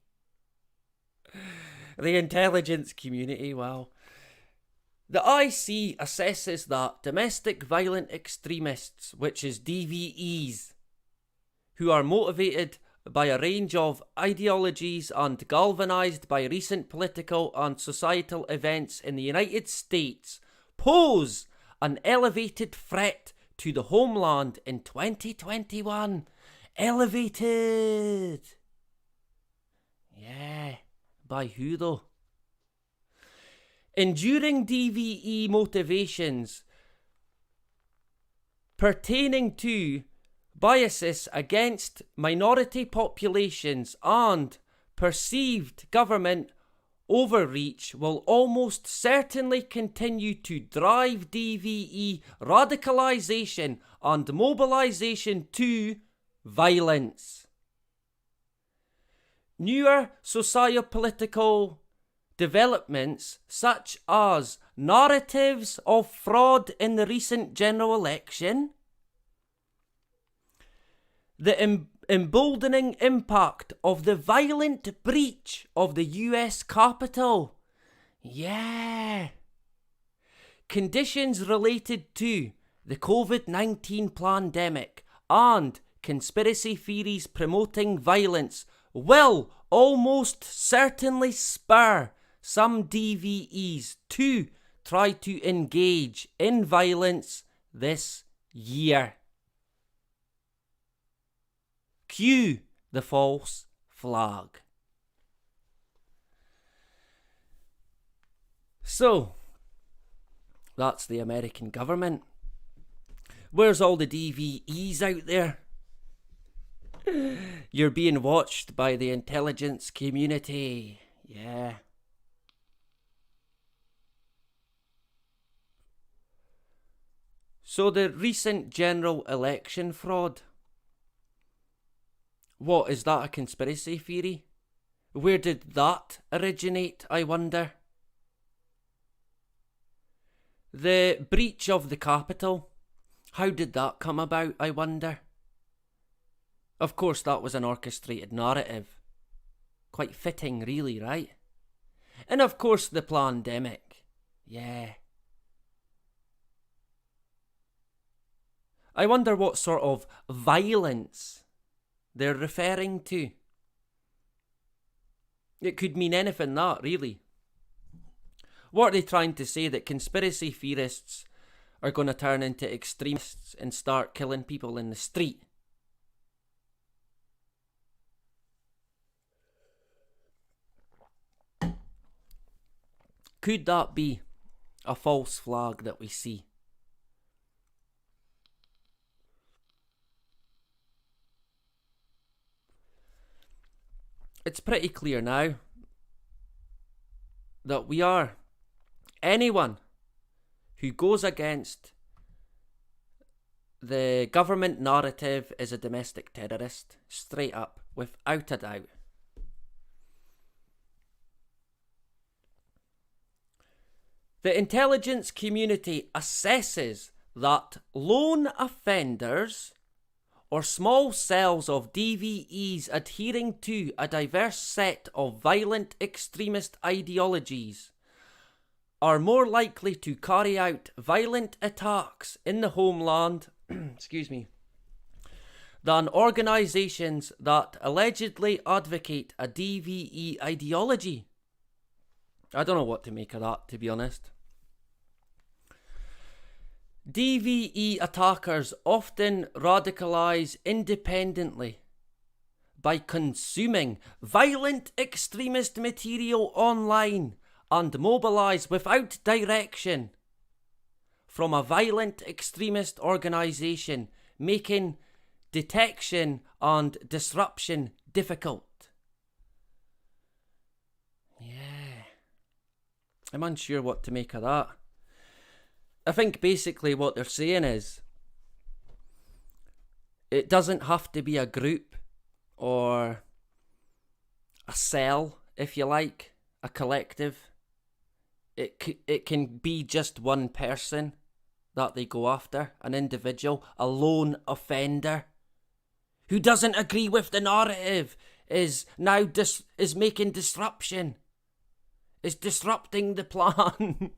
Speaker 1: The intelligence community, wow. The IC assesses that domestic violent extremists, which is DVEs, who are motivated by a range of ideologies and galvanised by recent political and societal events in the United States, pose an elevated threat to the homeland in 2021. Elevated! Yeah, by who though? Enduring DVE motivations pertaining to biases against minority populations and perceived government overreach will almost certainly continue to drive DVE radicalisation and mobilisation to violence. Newer socio-political developments such as narratives of fraud in the recent general election, the emboldening impact of the violent breach of the US Capitol. Yeah. Conditions related to the COVID-19 pandemic and conspiracy theories promoting violence will almost certainly spur some DVEs to try to engage in violence this year. Cue the false flag. So, that's the American government. Where's all the DVEs out there? You're being watched by the intelligence community. Yeah. So the recent general election fraud. What, is that a conspiracy theory? Where did that originate, I wonder? The breach of the Capitol. How did that come about, I wonder? Of course, that was an orchestrated narrative. Quite fitting, really, right? And of course, the pandemic. Yeah. I wonder what sort of violence they're referring to. It could mean anything, that, really. What are they trying to say? That conspiracy theorists are going to turn into extremists and start killing people in the street? Could that be a false flag that we see? It's pretty clear now that anyone who goes against the government narrative is a domestic terrorist, straight up, without a doubt. The intelligence community assesses that lone offenders or small cells of DVEs adhering to a diverse set of violent extremist ideologies are more likely to carry out violent attacks in the homeland than organisations that allegedly advocate a DVE ideology. I don't know what to make of that, to be honest. DVE attackers often radicalise independently by consuming violent extremist material online and mobilise without direction from a violent extremist organisation, making detection and disruption difficult. Yeah. I'm unsure what to make of that. I think basically what they're saying is it doesn't have to be a group or a cell, if you like, a collective. It can be just one person that they go after, an individual, a lone offender who doesn't agree with the narrative is now is making disruption, is disrupting the plan.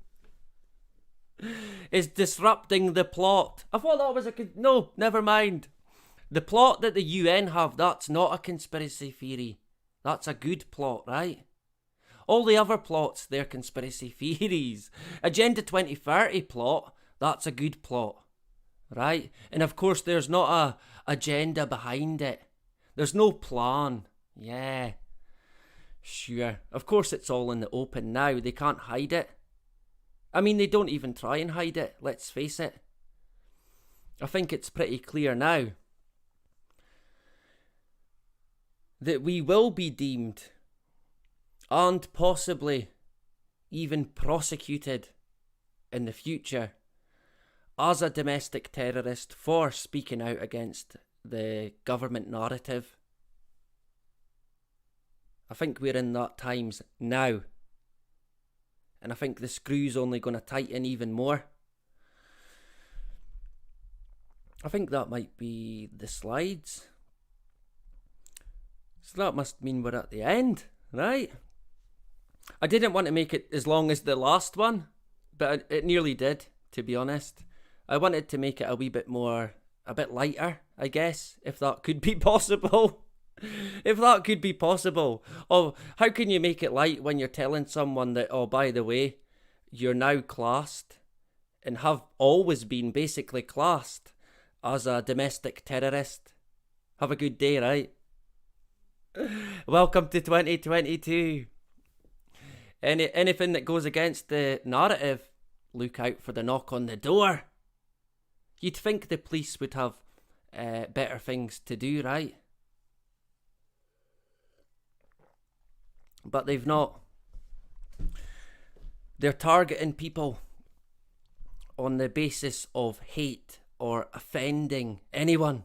Speaker 1: Is disrupting the plot. I thought that was no, never mind. The plot that the UN have, that's not a conspiracy theory. That's a good plot, right? All the other plots, they're conspiracy theories. Agenda 2030 plot, that's a good plot, right? And of course there's not a agenda behind it. There's no plan. Yeah. Sure. Of course it's all in the open now. They can't hide it. I mean, they don't even try and hide it, let's face it. I think it's pretty clear now that we will be deemed and possibly even prosecuted in the future as a domestic terrorist for speaking out against the government narrative. I think we're in that times now. And I think the screw's only going to tighten even more. I think that might be the slides. So that must mean we're at the end, right? I didn't want to make it as long as the last one, but it nearly did, to be honest. I wanted to make it a wee bit lighter, I guess, if that could be possible. If that could be possible. Oh, how can you make it light when you're telling someone that, oh, by the way, you're now classed and have always been basically classed as a domestic terrorist? Have a good day, right? Welcome to 2022. Anything that goes against the narrative, look out for the knock on the door. You'd think the police would have better things to do, right? But they've not. They're targeting people on the basis of hate or offending anyone.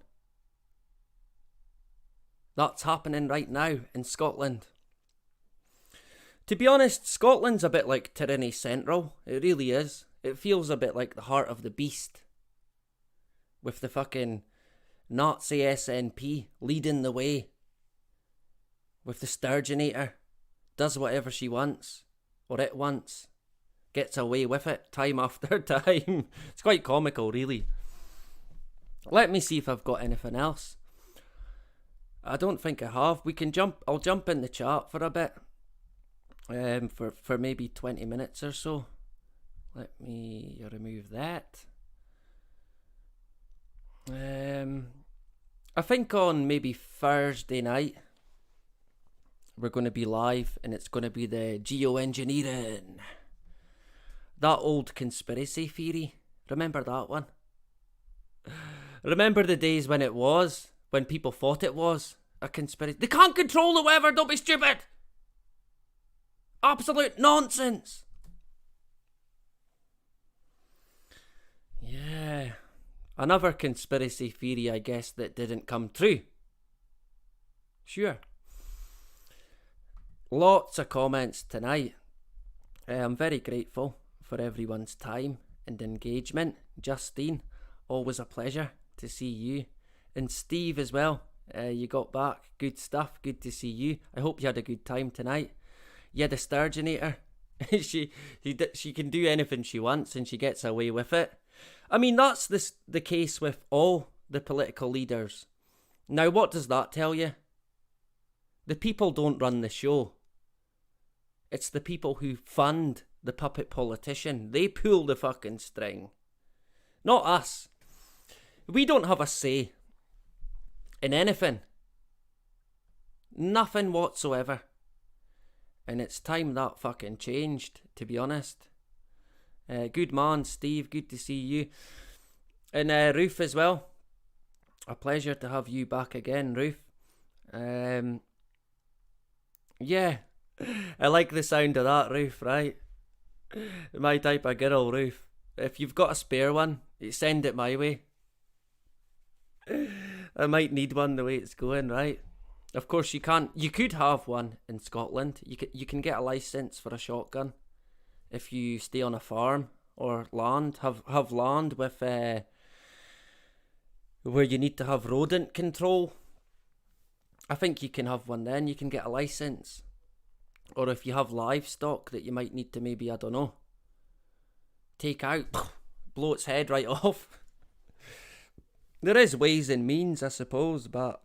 Speaker 1: That's happening right now in Scotland. To be honest, Scotland's a bit like Tyranny Central. It really is. It feels a bit like the heart of the beast. With the fucking Nazi SNP leading the way. With the Sturgeonator. Does whatever she wants. Or it wants. Gets away with it time after time. It's quite comical, really. Let me see if I've got anything else. I don't think I have. I'll jump in the chat for a bit. for maybe 20 minutes or so. Let me remove that. I think on maybe Thursday night we're going to be live, and it's going to be the geoengineering. That old conspiracy theory. Remember that one? Remember the days when people thought it was a conspiracy? They can't control the weather, don't be stupid! Absolute nonsense! Yeah. Another conspiracy theory, I guess, that didn't come true. Sure. Lots of comments tonight. I'm very grateful for everyone's time and engagement. Justine, always a pleasure to see you. And Steve as well. You got back. Good stuff. Good to see you. I hope you had a good time tonight. You had a Sturgeonator. she can do anything she wants and she gets away with it. I mean, that's the case with all the political leaders. Now, what does that tell you? The people don't run the show. It's the people who fund the puppet politician. They pull the fucking string. Not us. We don't have a say in anything. Nothing whatsoever. And it's time that fucking changed, to be honest. Good man, Steve. Good to see you. And Ruth as well. A pleasure to have you back again, Ruth. Yeah. I like the sound of that, Ruth, right? My type of girl, Ruth. If you've got a spare one, send it my way. I might need one the way it's going, right? Of course, you could have one in Scotland. You can get a licence for a shotgun if you stay on a farm or land. Have land with where you need to have rodent control. I think you can have one then. You can get a licence. Or if you have livestock that you might need to maybe, I don't know, take out, blow its head right off. There is ways and means, I suppose, but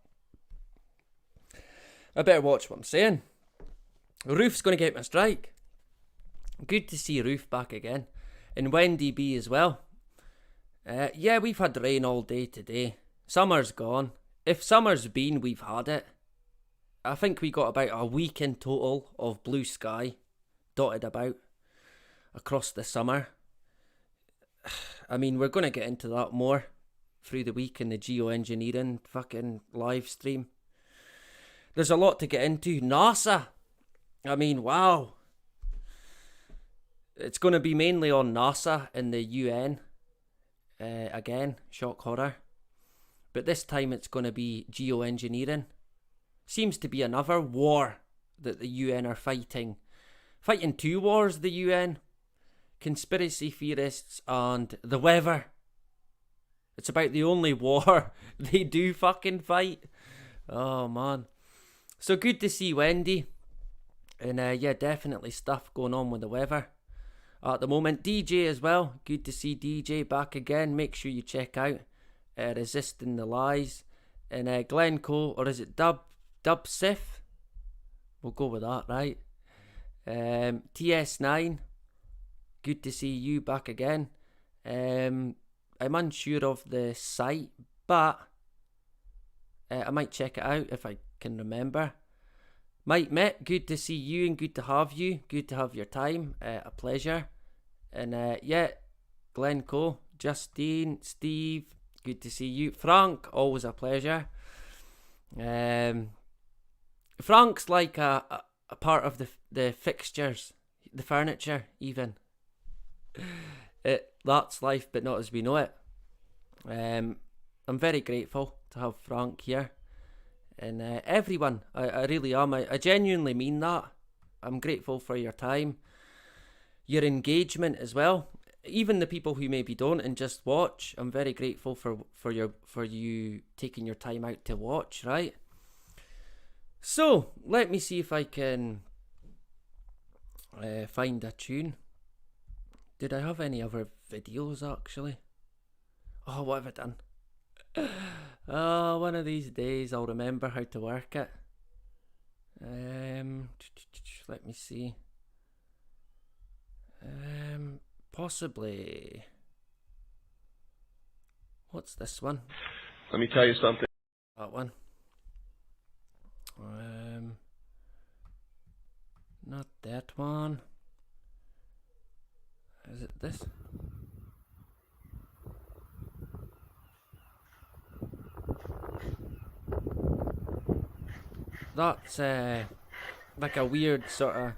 Speaker 1: I better watch what I'm saying. Ruth's going to get my strike. Good to see Ruth back again. And Wendy B as well. Yeah, we've had rain all day today. Summer's gone. If summer's been, we've had it. I think we got about a week in total of blue sky dotted about across the summer. I mean, we're going to get into that more through the week in the geoengineering fucking live stream. There's a lot to get into. NASA. I mean, wow. It's going to be mainly on NASA and the UN. Again, shock horror. But this time it's going to be geoengineering. Seems to be another war that the UN are fighting. Fighting two wars, the UN. Conspiracy theorists and the weather. It's about the only war they do fucking fight. Oh, man. So good to see Wendy. And yeah, definitely stuff going on with the weather at the moment. DJ as well. Good to see DJ back again. Make sure you check out Resisting the Lies. And Glencoe, or is it Dub Sif? We'll go with that, right? TS9. Good to see you back again. I'm unsure of the site, but I might check it out if I can remember. Mike Met, good to see you and good to have you. Good to have your time. A pleasure. And yeah, Glencoe, Justine, Steve, good to see you. Frank, always a pleasure. Frank's like a part of the fixtures, the furniture even. That's life, but not as we know it. I'm very grateful to have Frank here. And everyone, I really am. I genuinely mean that. I'm grateful for your time, your engagement as well. Even the people who maybe don't and just watch, I'm very grateful for you taking your time out to watch, right? So, let me see if I can find a tune. Did I have any other videos actually? Oh, what have I done? Oh, one of these days I'll remember how to work it. Let me see. Possibly. What's this one?
Speaker 10: Let me tell you something.
Speaker 1: That one. Not that one. Is it this? That's like a weird sort of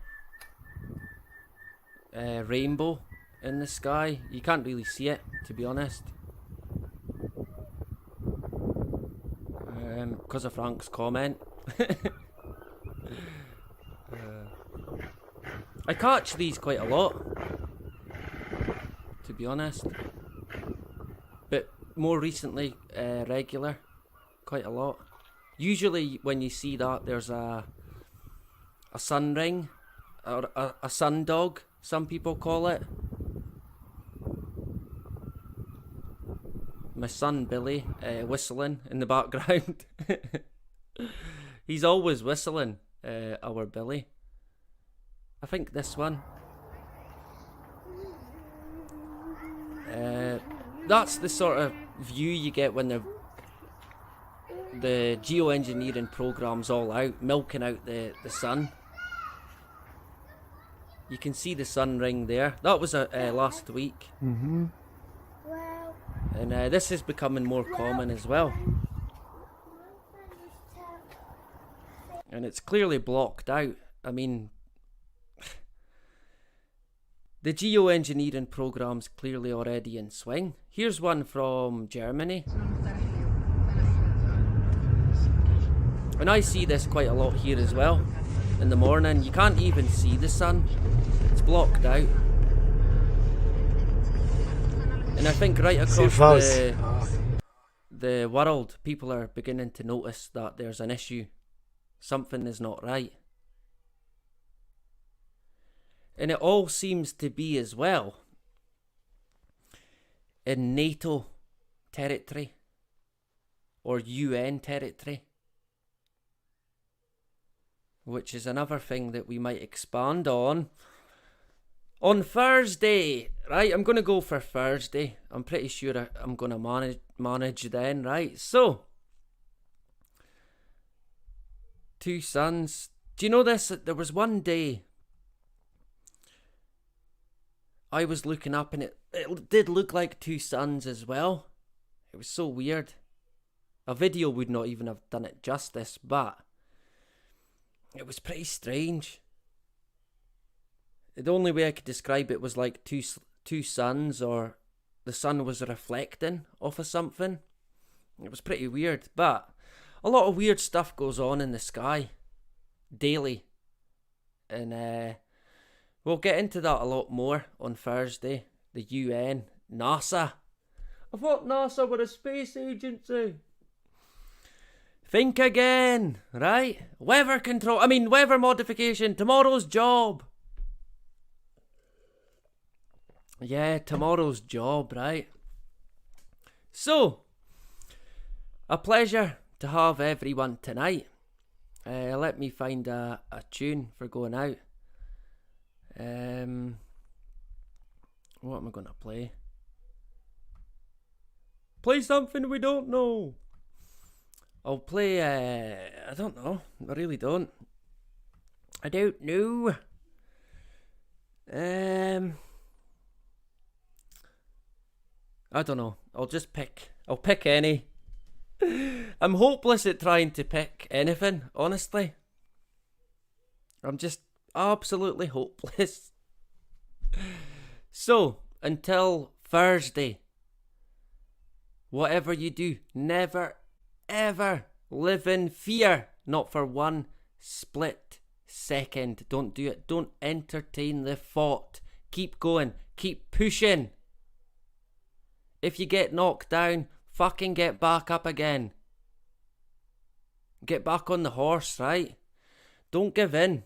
Speaker 1: rainbow in the sky. You can't really see it, to be honest. Because of Frank's comment. I catch these quite a lot, to be honest. But more recently, regular, quite a lot. Usually when you see that, there's a sun ring, or a sun dog, some people call it. My son Billy whistling in the background. He's always whistling, our Billy. I think this one. That's the sort of view you get when the geoengineering program's all out, milking out the sun. You can see the sun ring there. That was last week.
Speaker 10: Mm-hmm.
Speaker 1: And this is becoming more common as well. And it's clearly blocked out. I mean, the geoengineering program's clearly already in swing. Here's one from Germany. And I see this quite a lot here as well. In the morning, you can't even see the sun. It's blocked out. And I think right across the world, people are beginning to notice that there's an issue. Something is not right. And it all seems to be as well in NATO territory or UN territory, which is another thing that we might expand on Thursday. Right, I'm going to go for Thursday. I'm pretty sure I'm going to manage then, right? So, two suns. Do you know this? There was one day I was looking up and it did look like two suns as well. It was so weird. A video would not even have done it justice, but it was pretty strange. The only way I could describe it was like two suns, or the sun was reflecting off of something. It was pretty weird, but a lot of weird stuff goes on in the sky daily. And we'll get into that a lot more on Thursday. The UN, NASA. I thought NASA were a space agency. Think again, right? Weather modification, tomorrow's job. Yeah, tomorrow's job, right? So, a pleasure to have everyone tonight. Let me find a tune for going out. What am I going to play? Play something we don't know. I'll play, I don't know. I really don't. I don't know. I don't know. I'll pick any. I'm hopeless at trying to pick anything, honestly. I'm just absolutely hopeless. So, until Thursday, whatever you do, never ever live in fear. Not for one split second. Don't do it. Don't entertain the thought. Keep going. Keep pushing. If you get knocked down, fucking get back up again. Get back on the horse, right? Don't give in.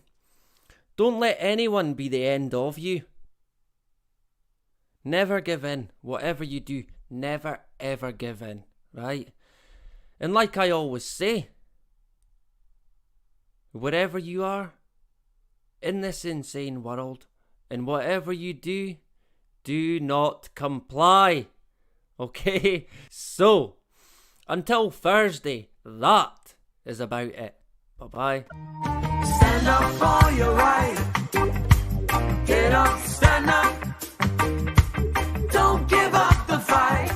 Speaker 1: Don't let anyone be the end of you. Never give in. Whatever you do, never ever give in, right? And like I always say, wherever you are in this insane world, And whatever you do, do not comply. Okay? So, until Thursday, that is about it. Bye-bye.
Speaker 2: Stand up for your right. Get up, stand up. Don't give up the fight.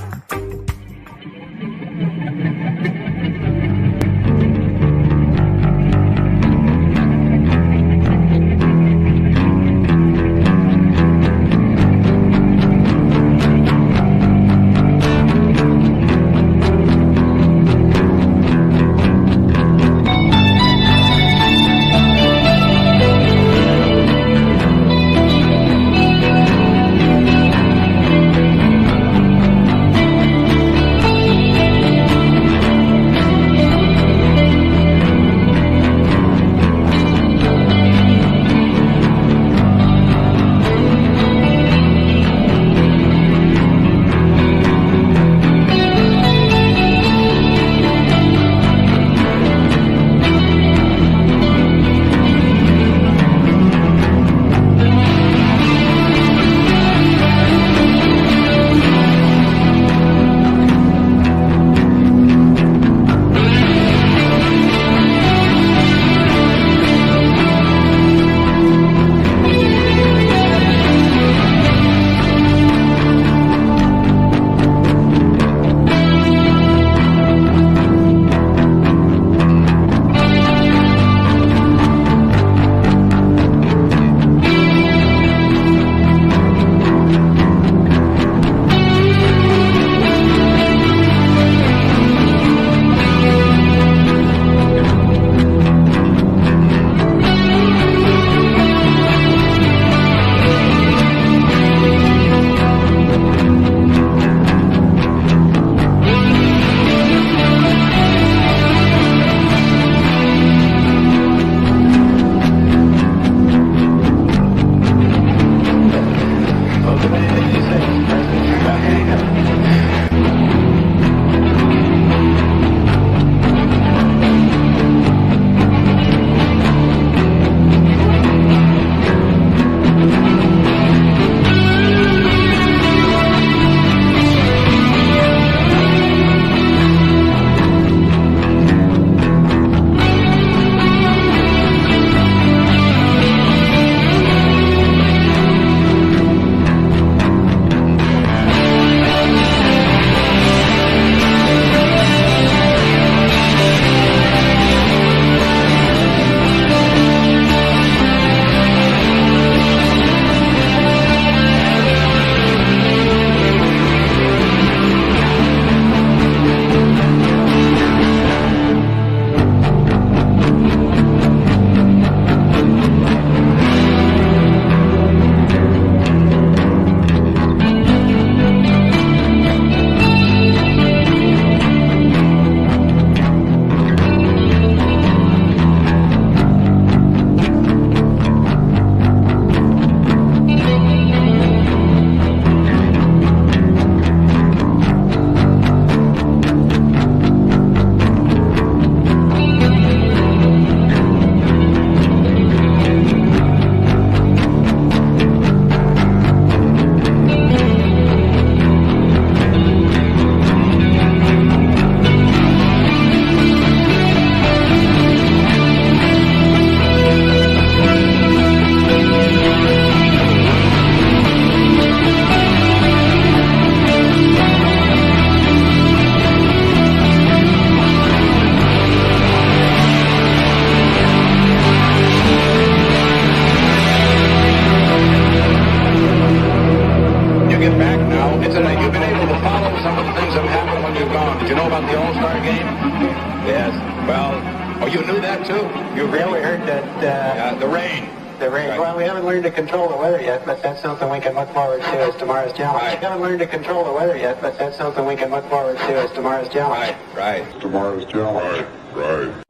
Speaker 10: you knew that too? You really heard that? The rain. The rain. Right. Well, we haven't learned to control the weather yet, but that's something we can look forward to as tomorrow's challenge. Right. We haven't learned to control the weather yet, but that's something we can look forward to as tomorrow's challenge. Right. Tomorrow's challenge. Right.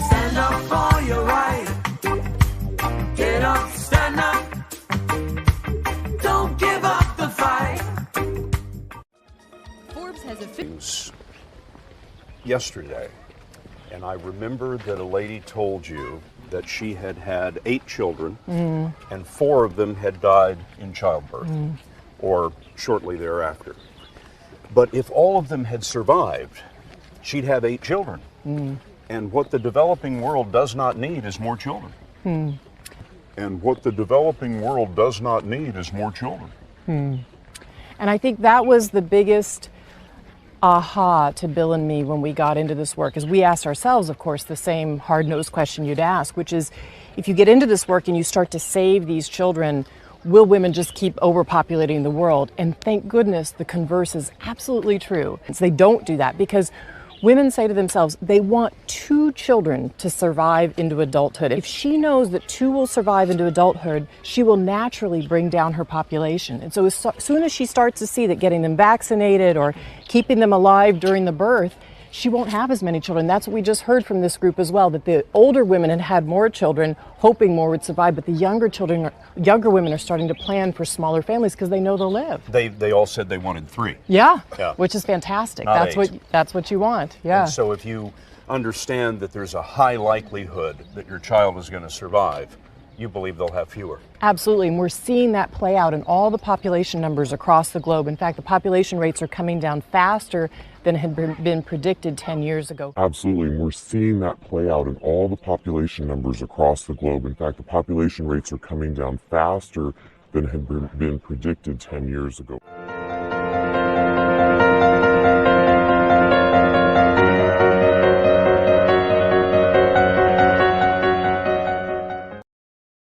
Speaker 2: Stand up for your right. Get up, stand up. Don't give up the fight.
Speaker 11: Forbes has a
Speaker 12: yesterday, and
Speaker 11: And I remember that a lady told you that she had had 8 children, and 4 of them had died in childbirth, or shortly thereafter. But if all of them had survived, she'd have 8 children. And what the developing world does not need is more children. And what the developing world does not need is more children.
Speaker 12: And I think that was the biggest aha to Bill and me when we got into this work, is we asked ourselves, of course, the same hard-nosed question you'd ask, which is, if you get into this work and you start to save these children, will women just keep overpopulating the world? And thank goodness the converse is absolutely true. So they don't do that, because women say to themselves they want 2 children to survive into adulthood. If she knows that 2 will survive into adulthood, she will naturally bring down her population. And so as soon as she starts to see that getting them vaccinated or keeping them alive during the birth, she won't have as many children. That's what we just heard from this group as well, that the older women had had more children, hoping more would survive, but the younger women are starting to plan for smaller families because they know they'll live.
Speaker 11: They all said they wanted 3.
Speaker 12: Yeah. Which is fantastic.
Speaker 11: Not
Speaker 12: That's what you want. Yeah.
Speaker 11: And so if you understand that there's a high likelihood that your child is going to survive, you believe they'll have fewer.
Speaker 12: Absolutely, and we're seeing that play out in all the population numbers across the globe. In fact, the population rates are coming down faster than had been predicted 10 years ago.
Speaker 13: Absolutely, and we're seeing that play out in all the population numbers across the globe. In fact, the population rates are coming down faster than had been predicted 10 years ago.